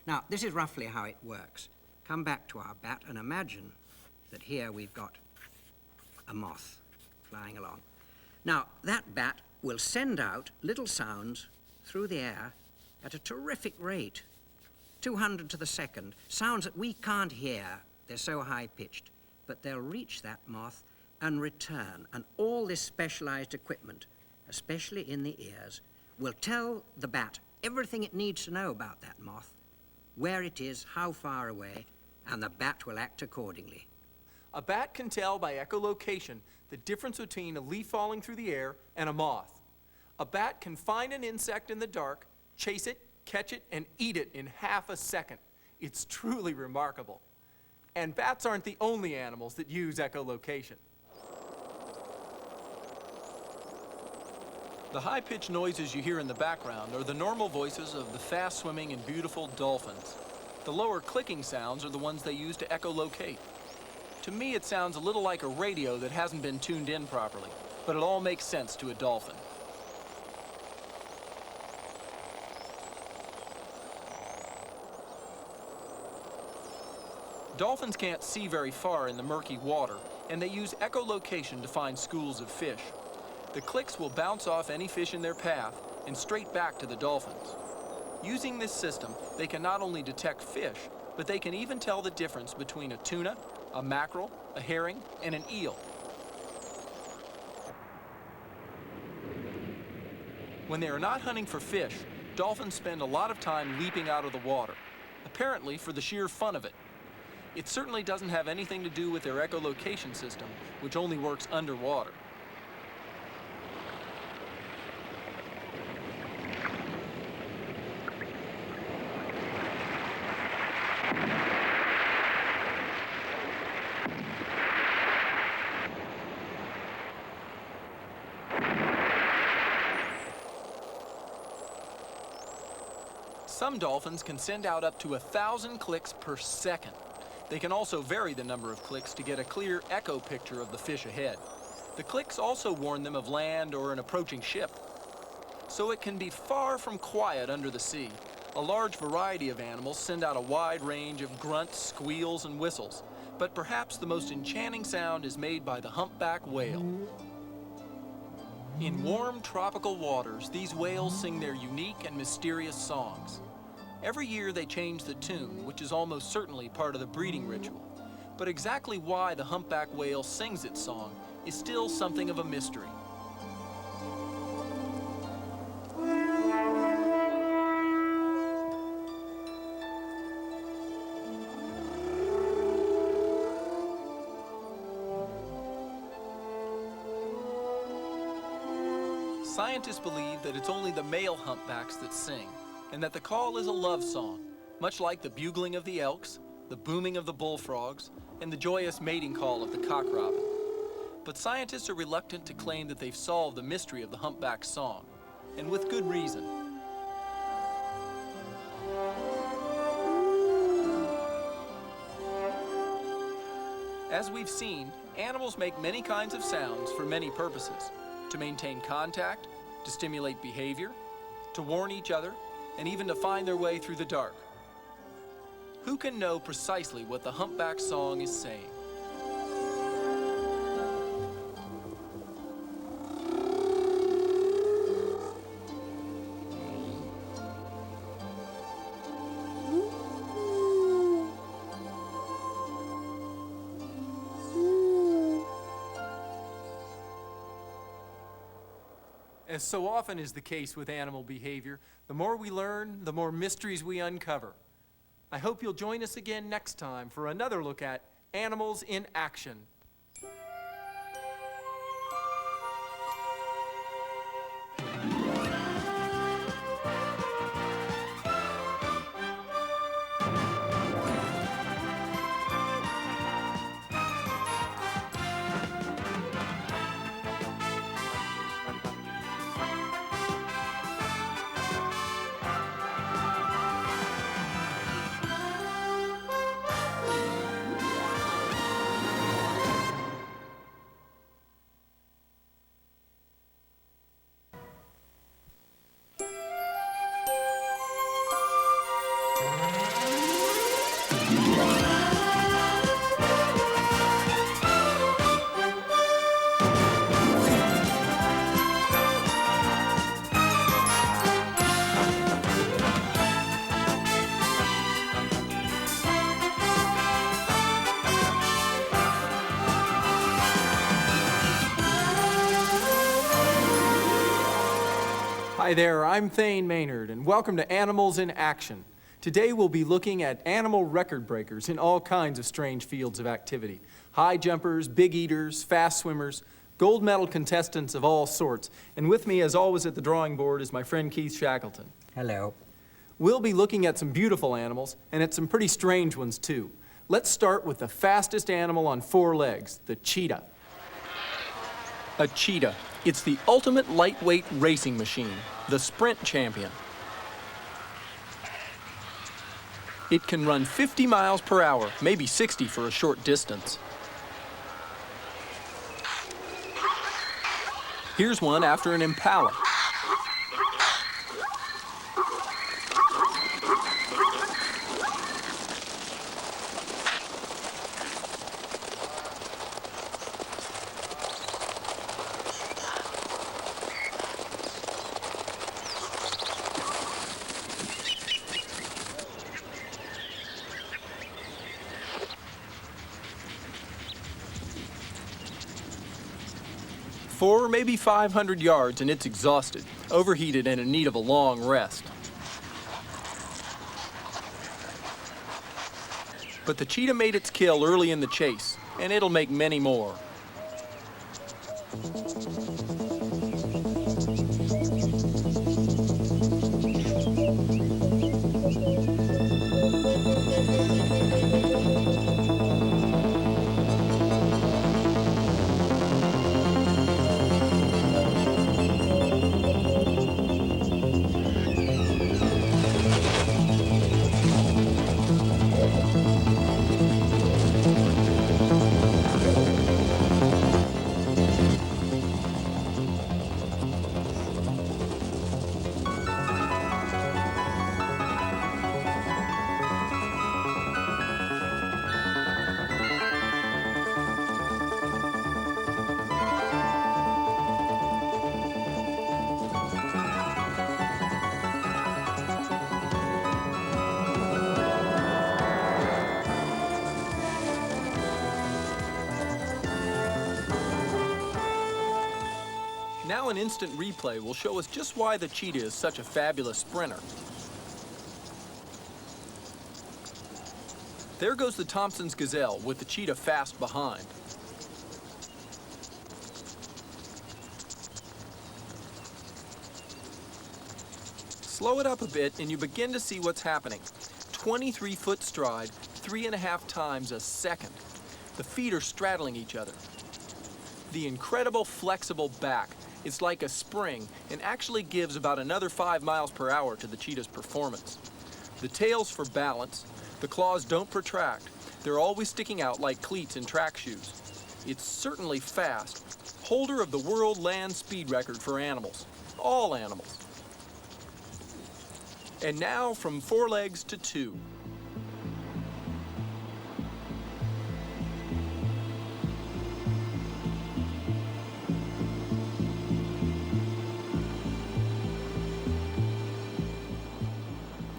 Now, this is roughly how it works. Come back to our bat and imagine that here we've got a moth flying along. Now, that bat will send out little sounds through the air at a terrific rate, 200 to the second, sounds that we can't hear. They're so high-pitched, but they'll reach that moth and return. And all this specialized equipment, especially in the ears, will tell the bat everything it needs to know about that moth, where it is, how far away, and the bat will act accordingly. A bat can tell by echolocation the difference between a leaf falling through the air and a moth. A bat can find an insect in the dark, chase it, catch it, and eat it in half a second. It's truly remarkable. And bats aren't the only animals that use echolocation. The high-pitched noises you hear in the background are the normal voices of the fast-swimming and beautiful dolphins. The lower clicking sounds are the ones they use to echolocate. To me, it sounds a little like a radio that hasn't been tuned in properly, but it all makes sense to a dolphin. Dolphins can't see very far in the murky water, and they use echolocation to find schools of fish. The clicks will bounce off any fish in their path and straight back to the dolphins. Using this system, they can not only detect fish, but they can even tell the difference between a tuna, a mackerel, a herring, and an eel. When they are not hunting for fish, dolphins spend a lot of time leaping out of the water, apparently for the sheer fun of it. It certainly doesn't have anything to do with their echolocation system, which only works underwater. Some dolphins can send out up to 1,000 clicks per second. They can also vary the number of clicks to get a clear echo picture of the fish ahead. The clicks also warn them of land or an approaching ship. So it can be far from quiet under the sea. A large variety of animals send out a wide range of grunts, squeals, and whistles. But perhaps the most enchanting sound is made by the humpback whale. In warm tropical waters, these whales sing their unique and mysterious songs. Every year they change the tune, which is almost certainly part of the breeding ritual. But exactly why the humpback whale sings its song is still something of a mystery. Scientists believe that it's only the male humpbacks that sing, and that the call is a love song, much like the bugling of the elks, the booming of the bullfrogs, and the joyous mating call of the cock robin. But scientists are reluctant to claim that they've solved the mystery of the humpback song, and with good reason. As we've seen, animals make many kinds of sounds for many purposes: to maintain contact, to stimulate behavior, to warn each other, and even to find their way through the dark. Who can know precisely what the humpback song is saying? As so often is the case with animal behavior, the more we learn, the more mysteries we uncover. I hope you'll join us again next time for another look at animals in action. Hi there, I'm Thane Maynard, and welcome to Animals in Action. Today we'll be looking at animal record breakers in all kinds of strange fields of activity. High jumpers, big eaters, fast swimmers, gold medal contestants of all sorts. And with me, as always at the drawing board, is my friend Keith Shackleton. Hello. We'll be looking at some beautiful animals, and at some pretty strange ones too. Let's start with the fastest animal on 4 legs, the cheetah. A cheetah. It's the ultimate lightweight racing machine, the sprint champion. It can run 50 miles per hour, maybe 60 for a short distance. Here's one after an impala. Four, maybe 500 yards, and it's exhausted, overheated, and in need of a long rest. But the cheetah made its kill early in the chase, and it'll make many more. Now an instant replay will show us just why the cheetah is such a fabulous sprinter. There goes the Thompson's gazelle with the cheetah fast behind. Slow it up a bit and you begin to see what's happening. 23-foot stride, 3.5 times a second. The feet are straddling each other. The incredible flexible back is like a spring and actually gives about another 5 miles per hour to the cheetah's performance. The tail's for balance. The claws don't protract. They're always sticking out like cleats in track shoes. It's certainly fast. Holder of the world land speed record for animals. All animals. And now from 4 legs to 2.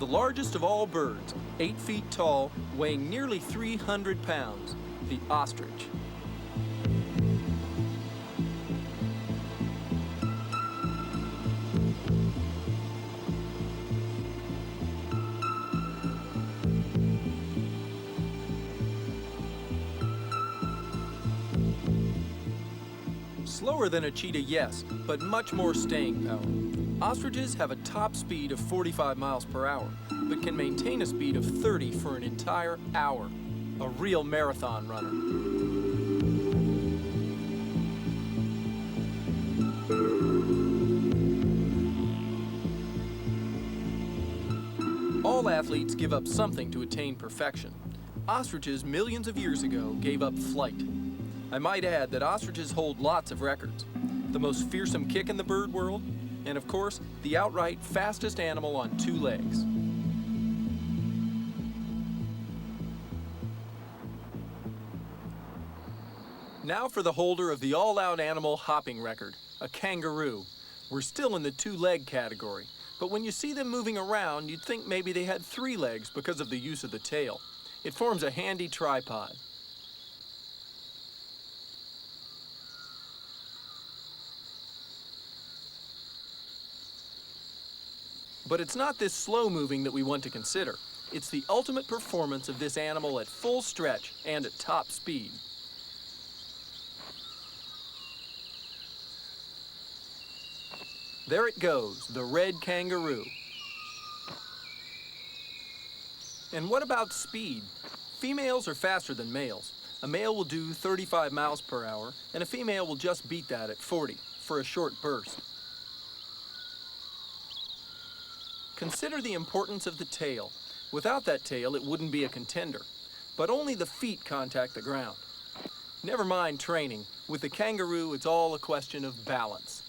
The largest of all birds, 8 feet tall, weighing nearly 300 pounds, the ostrich. Slower than a cheetah, yes, but much more staying power. Ostriches have a top speed of 45 miles per hour, but can maintain a speed of 30 for an entire hour. A real marathon runner. All athletes give up something to attain perfection. Ostriches millions of years ago gave up flight. I might add that ostriches hold lots of records. The most fearsome kick in the bird world, and of course, the outright fastest animal on 2 legs. Now for the holder of the all-out animal hopping record, a kangaroo. We're still in the 2-leg category, but when you see them moving around, you'd think maybe they had 3 legs because of the use of the tail. It forms a handy tripod. But it's not this slow moving that we want to consider. It's the ultimate performance of this animal at full stretch and at top speed. There it goes, the red kangaroo. And what about speed? Females are faster than males. A male will do 35 miles per hour, and a female will just beat that at 40 for a short burst. Consider the importance of the tail. Without that tail, it wouldn't be a contender. But only the feet contact the ground. Never mind training. With the kangaroo, it's all a question of balance.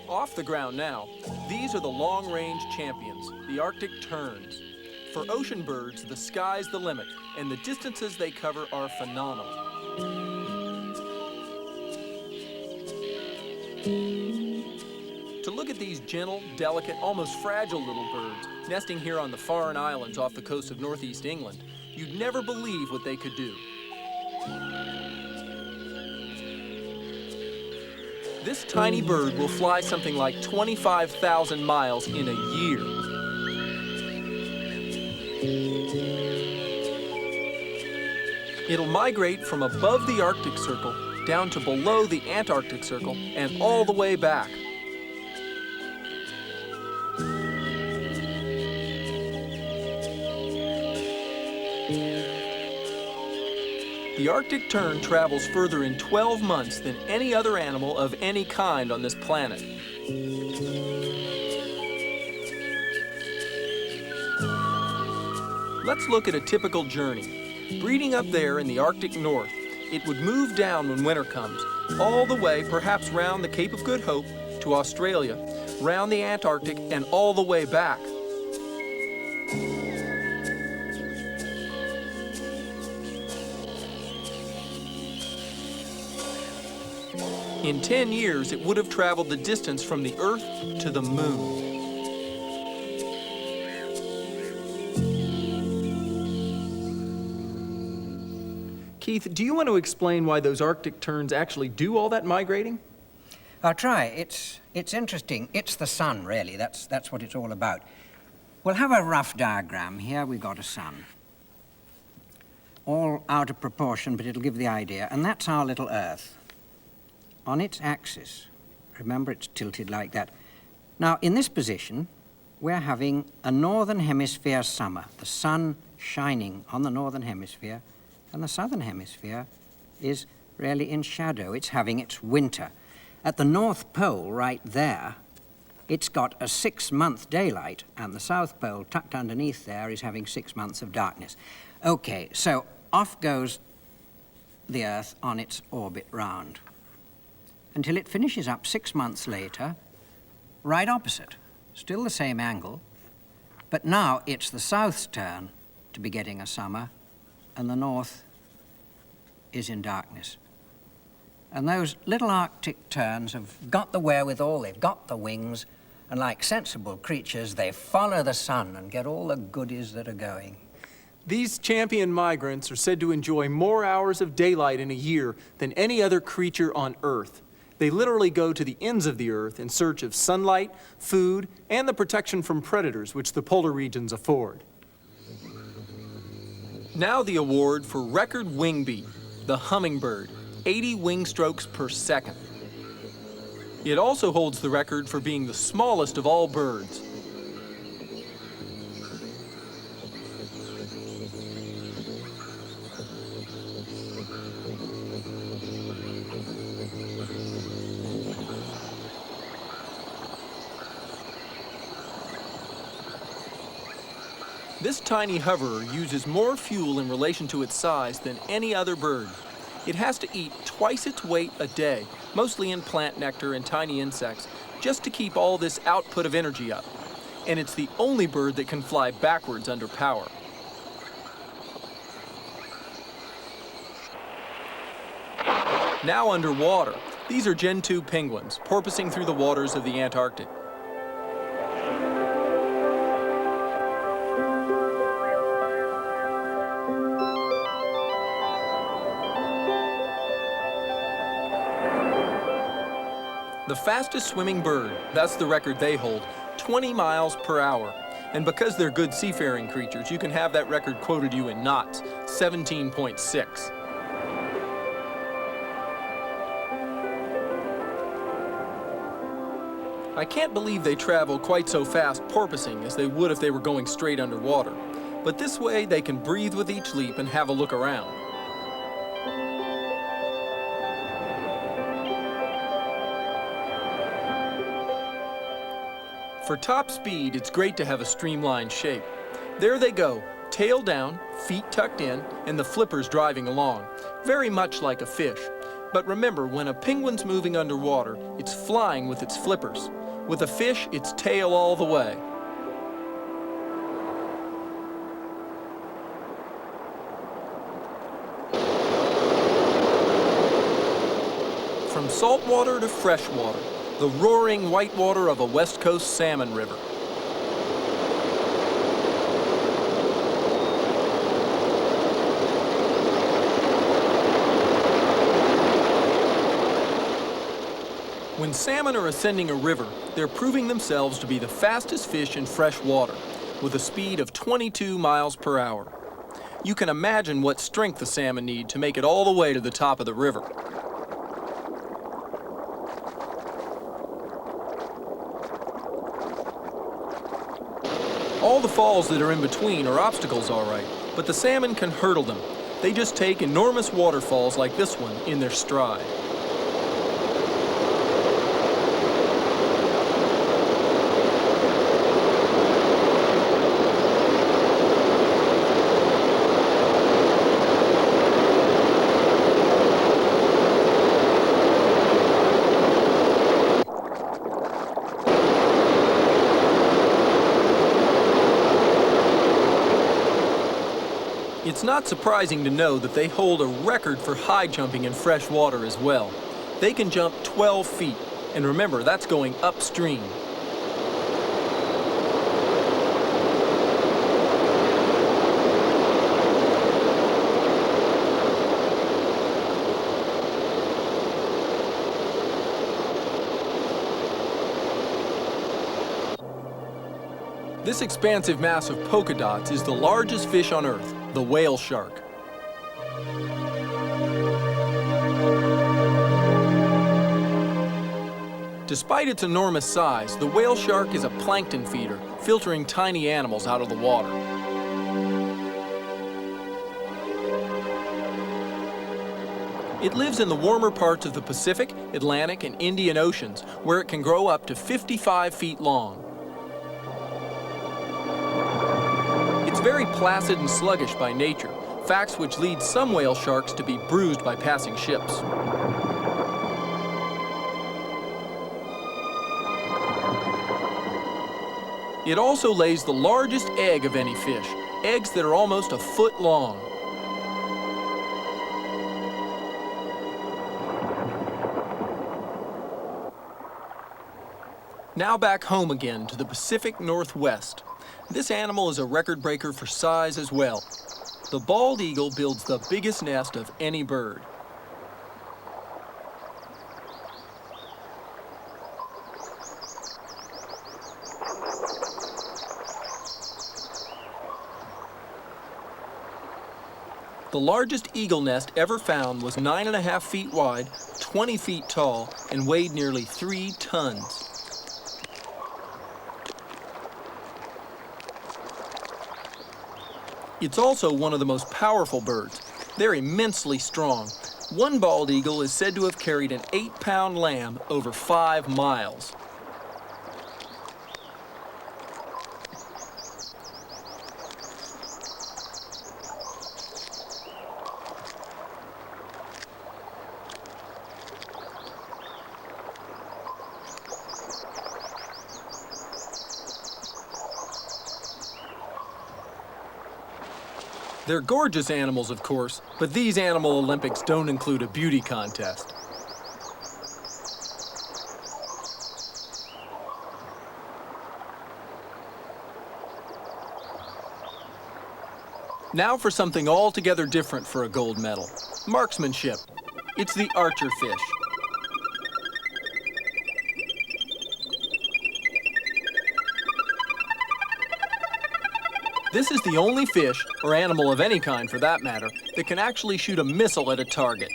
Off the ground now, these are the long-range champions, the Arctic terns. For ocean birds, the sky's the limit, and the distances they cover are phenomenal. To look at these gentle, delicate, almost fragile little birds nesting here on the Farne Islands off the coast of northeast England, you'd never believe what they could do. This tiny bird will fly something like 25,000 miles in a year. It'll migrate from above the Arctic Circle down to below the Antarctic Circle and all the way back. The Arctic tern travels further in 12 months than any other animal of any kind on this planet. Let's look at a typical journey. Breeding up there in the Arctic North, it would move down when winter comes, all the way perhaps round the Cape of Good Hope to Australia, round the Antarctic, and all the way back. In 10 years, it would have traveled the distance from the Earth to the Moon. Keith, do you want to explain why those Arctic terns actually do all that migrating? I'll try. It's interesting. It's the sun, really. That's what it's all about. We'll have a rough diagram. Here we've got a sun. All out of proportion, but it'll give the idea. And that's our little Earth. On its axis. Remember, it's tilted like that. Now, in this position, we're having a northern hemisphere summer. The sun shining on the northern hemisphere, and the southern hemisphere is really in shadow. It's having its winter. At the North Pole, right there, it's got a 6-month daylight, and the South Pole, tucked underneath there, is having 6 months of darkness. Okay, so off goes the Earth on its orbit round, until it finishes up 6 months later, right opposite. Still the same angle, but now it's the South's turn to be getting a summer, and the North is in darkness. And those little Arctic terns have got the wherewithal, they've got the wings, and like sensible creatures, they follow the sun and get all the goodies that are going. These champion migrants are said to enjoy more hours of daylight in a year than any other creature on Earth. They literally go to the ends of the Earth in search of sunlight, food, and the protection from predators which the polar regions afford. Now the award for record wing beat, the hummingbird, 80 wing strokes per second. It also holds the record for being the smallest of all birds. This tiny hoverer uses more fuel in relation to its size than any other bird. It has to eat twice its weight a day, mostly in plant nectar and tiny insects, just to keep all this output of energy up. And it's the only bird that can fly backwards under power. Now underwater, these are Gen 2 penguins, porpoising through the waters of the Antarctic. The fastest swimming bird, that's the record they hold, 20 miles per hour. And because they're good seafaring creatures, you can have that record quoted you in knots, 17.6. I can't believe they travel quite so fast porpoising as they would if they were going straight underwater. But this way they can breathe with each leap and have a look around. For top speed, it's great to have a streamlined shape. There they go, tail down, feet tucked in, and the flippers driving along, very much like a fish. But remember, when a penguin's moving underwater, it's flying with its flippers. With a fish, it's tail all the way. From saltwater to freshwater, the roaring white water of a West Coast salmon river. When salmon are ascending a river, they're proving themselves to be the fastest fish in fresh water, with a speed of 22 miles per hour. You can imagine what strength the salmon need to make it all the way to the top of the river. All the falls that are in between are obstacles, all right, but the salmon can hurdle them. They just take enormous waterfalls like this one in their stride. It's not surprising to know that they hold a record for high jumping in fresh water as well. They can jump 12 feet, and remember, that's going upstream. This expansive mass of polka dots is the largest fish on Earth, the whale shark. Despite its enormous size, the whale shark is a plankton feeder, filtering tiny animals out of the water. It lives in the warmer parts of the Pacific, Atlantic, and Indian Oceans, where it can grow up to 55 feet long. It's very placid and sluggish by nature, facts which lead some whale sharks to be bruised by passing ships. It also lays the largest egg of any fish, eggs that are almost a foot long. Now back home again to the Pacific Northwest. This animal is a record breaker for size as well. The bald eagle builds the biggest nest of any bird. The largest eagle nest ever found was 9.5 feet wide, 20 feet tall, and weighed nearly 3 tons. It's also one of the most powerful birds. They're immensely strong. One bald eagle is said to have carried an 8-pound lamb over 5 miles. They're gorgeous animals, of course, but these Animal Olympics don't include a beauty contest. Now for something altogether different for a gold medal. Marksmanship. It's the archer fish. This is the only fish, or animal of any kind for that matter, that can actually shoot a missile at a target.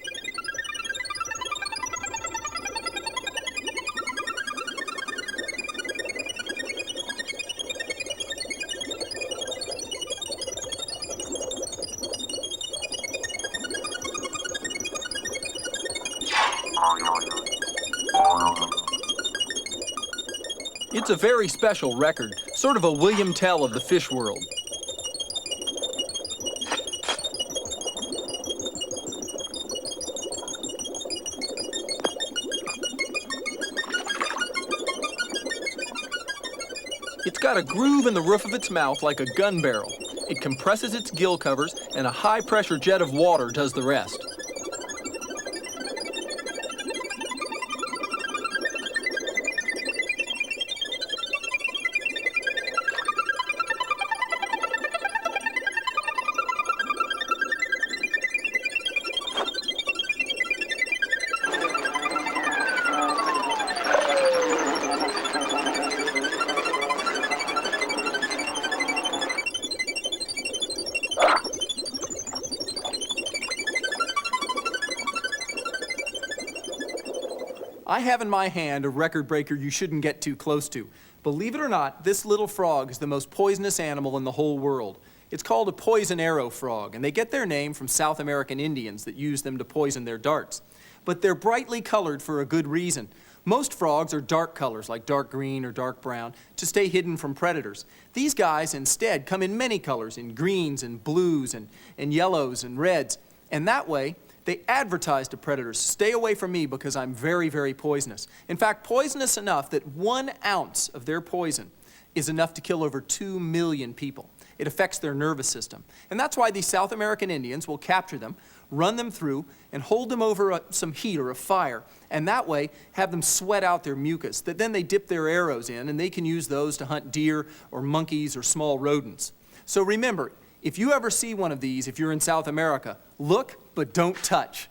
It's a very special record, sort of a William Tell of the fish world. It's got a groove in the roof of its mouth like a gun barrel. It compresses its gill covers, and a high-pressure jet of water does the rest. I have in my hand a record breaker you shouldn't get too close to. Believe it or not, this little frog is the most poisonous animal in the whole world. It's called a poison arrow frog, and they get their name from South American Indians that use them to poison their darts. But they're brightly colored for a good reason. Most frogs are dark colors, like dark green or dark brown, to stay hidden from predators. These guys instead come in many colors, in greens and blues and yellows and reds. And that way, they advertise to predators, stay away from me because I'm very, very poisonous. In fact, poisonous enough that 1 ounce of their poison is enough to kill over 2 million people. It affects their nervous system. And that's why these South American Indians will capture them, run them through, and hold them over some heat or a fire, and that way have them sweat out their mucus that then they dip their arrows in, and they can use those to hunt deer or monkeys or small rodents. So remember, if you ever see one of these, if you're in South America, look, but don't touch.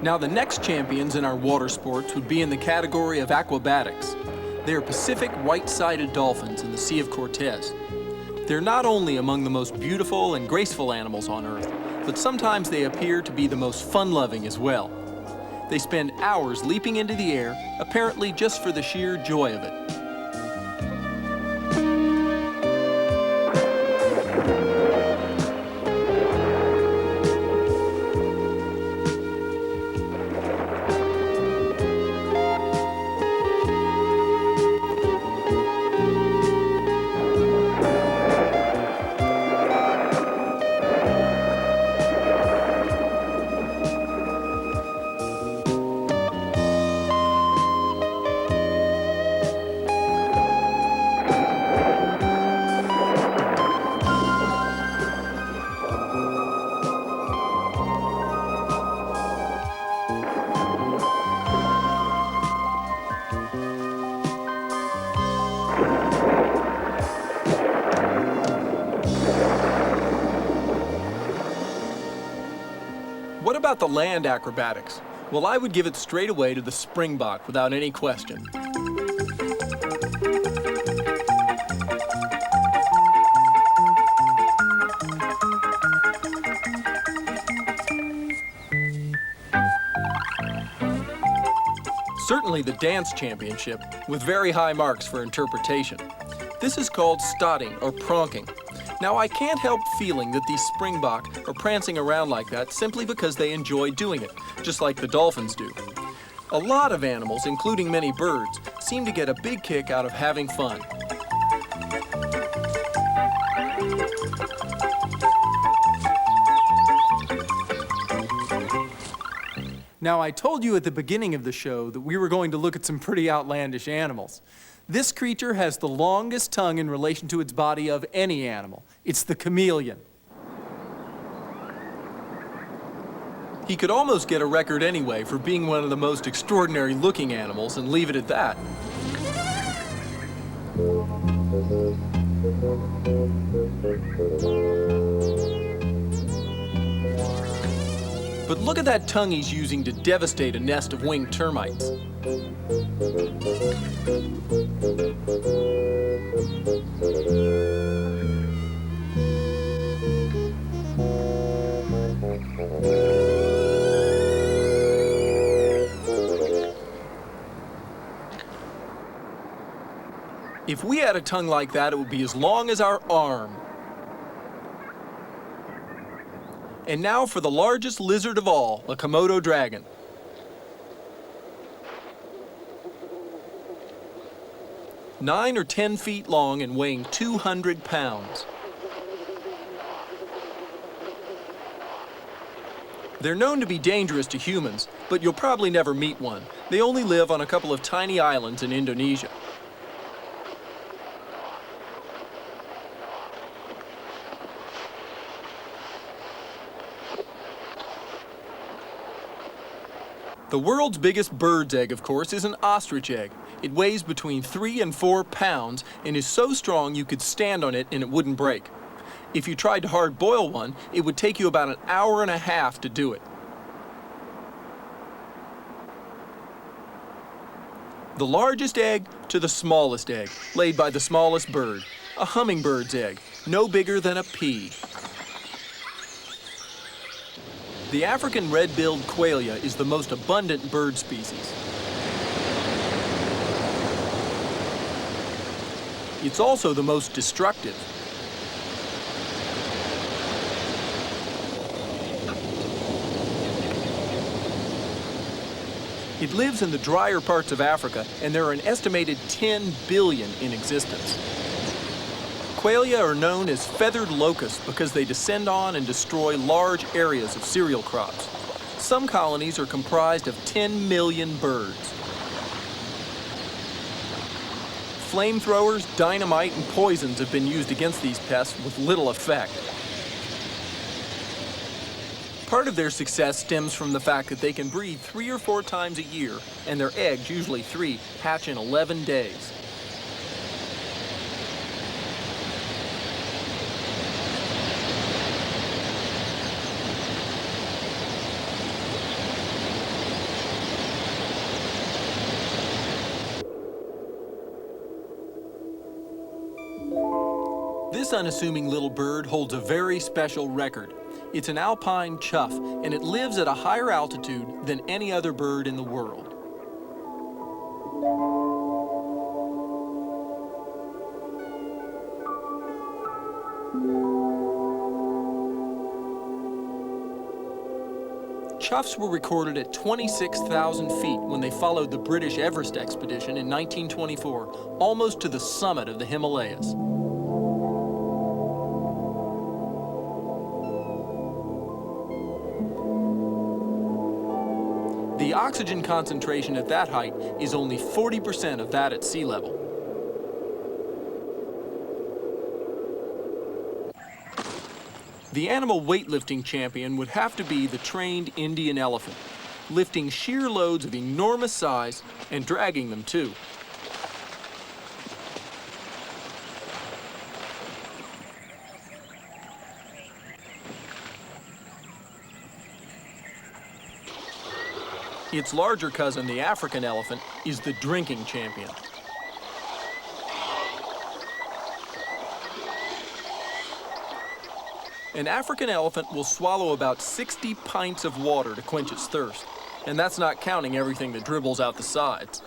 Now the next champions in our water sports would be in the category of aquabatics. They are Pacific white-sided dolphins in the Sea of Cortez. They're not only among the most beautiful and graceful animals on Earth, but sometimes they appear to be the most fun-loving as well. They spend hours leaping into the air, apparently just for the sheer joy of it. What about the land acrobatics? Well, I would give it straight away to the springbok without any question. Certainly the dance championship, with very high marks for interpretation. This is called stotting or pronking. Now, I can't help feeling that these springbok are prancing around like that simply because they enjoy doing it, just like the dolphins do. A lot of animals, including many birds, seem to get a big kick out of having fun. Now, I told you at the beginning of the show that we were going to look at some pretty outlandish animals. This creature has the longest tongue in relation to its body of any animal. It's the chameleon. He could almost get a record anyway for being one of the most extraordinary looking animals and leave it at that. But look at that tongue he's using to devastate a nest of winged termites. If we had a tongue like that, it would be as long as our arm. And now for the largest lizard of all, a Komodo dragon. Nine or 10 feet long and weighing 200 pounds. They're known to be dangerous to humans, but you'll probably never meet one. They only live on a couple of tiny islands in Indonesia. The world's biggest bird's egg, of course, is an ostrich egg. It weighs between 3 and 4 pounds and is so strong you could stand on it and it wouldn't break. If you tried to hard boil one, it would take you about an hour and a half to do it. The largest egg to the smallest egg, laid by the smallest bird. A hummingbird's egg, no bigger than a pea. The African red-billed qualia is the most abundant bird species. It's also the most destructive. It lives in the drier parts of Africa, and there are an estimated 10 billion in existence. Qualia are known as feathered locusts because they descend on and destroy large areas of cereal crops. Some colonies are comprised of 10 million birds. Flamethrowers, dynamite, and poisons have been used against these pests with little effect. Part of their success stems from the fact that they can breed 3 or 4 times a year, and their eggs, usually 3, hatch in 11 days. This unassuming little bird holds a very special record. It's an alpine chough, and it lives at a higher altitude than any other bird in the world. Choughs were recorded at 26,000 feet when they followed the British Everest expedition in 1924, almost to the summit of the Himalayas. The oxygen concentration at that height is only 40% of that at sea level. The animal weightlifting champion would have to be the trained Indian elephant, lifting sheer loads of enormous size and dragging them too. Its larger cousin, the African elephant, is the drinking champion. An African elephant will swallow about 60 pints of water to quench its thirst, and that's not counting everything that dribbles out the sides.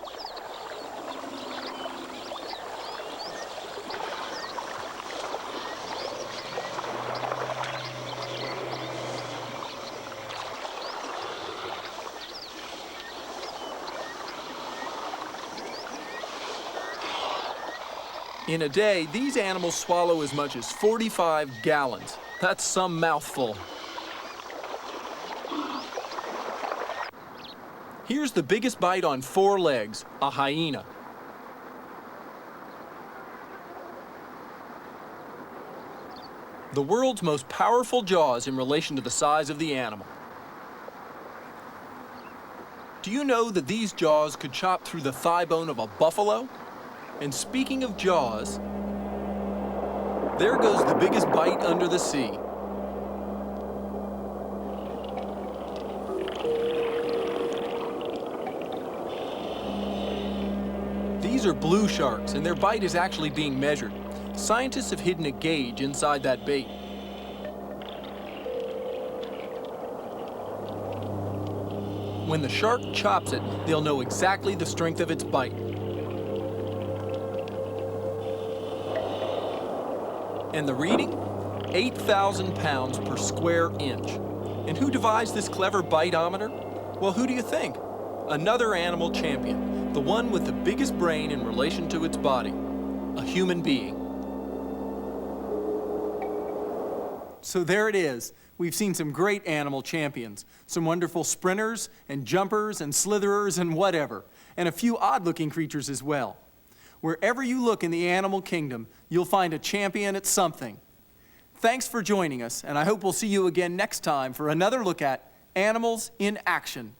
In a day, these animals swallow as much as 45 gallons. That's some mouthful. Here's the biggest bite on 4 legs, a hyena. The world's most powerful jaws in relation to the size of the animal. Do you know that these jaws could chop through the thigh bone of a buffalo? And speaking of jaws, there goes the biggest bite under the sea. These are blue sharks, and their bite is actually being measured. Scientists have hidden a gauge inside that bait. When the shark chops it, they'll know exactly the strength of its bite. And the reading? 8,000 pounds per square inch. And who devised this clever biteometer? Well, who do you think? Another animal champion, the one with the biggest brain in relation to its body, a human being. So there it is. We've seen some great animal champions, some wonderful sprinters and jumpers and slitherers and whatever, and a few odd-looking creatures as well. Wherever you look in the animal kingdom, you'll find a champion at something. Thanks for joining us, and I hope we'll see you again next time for another look at Animals in Action.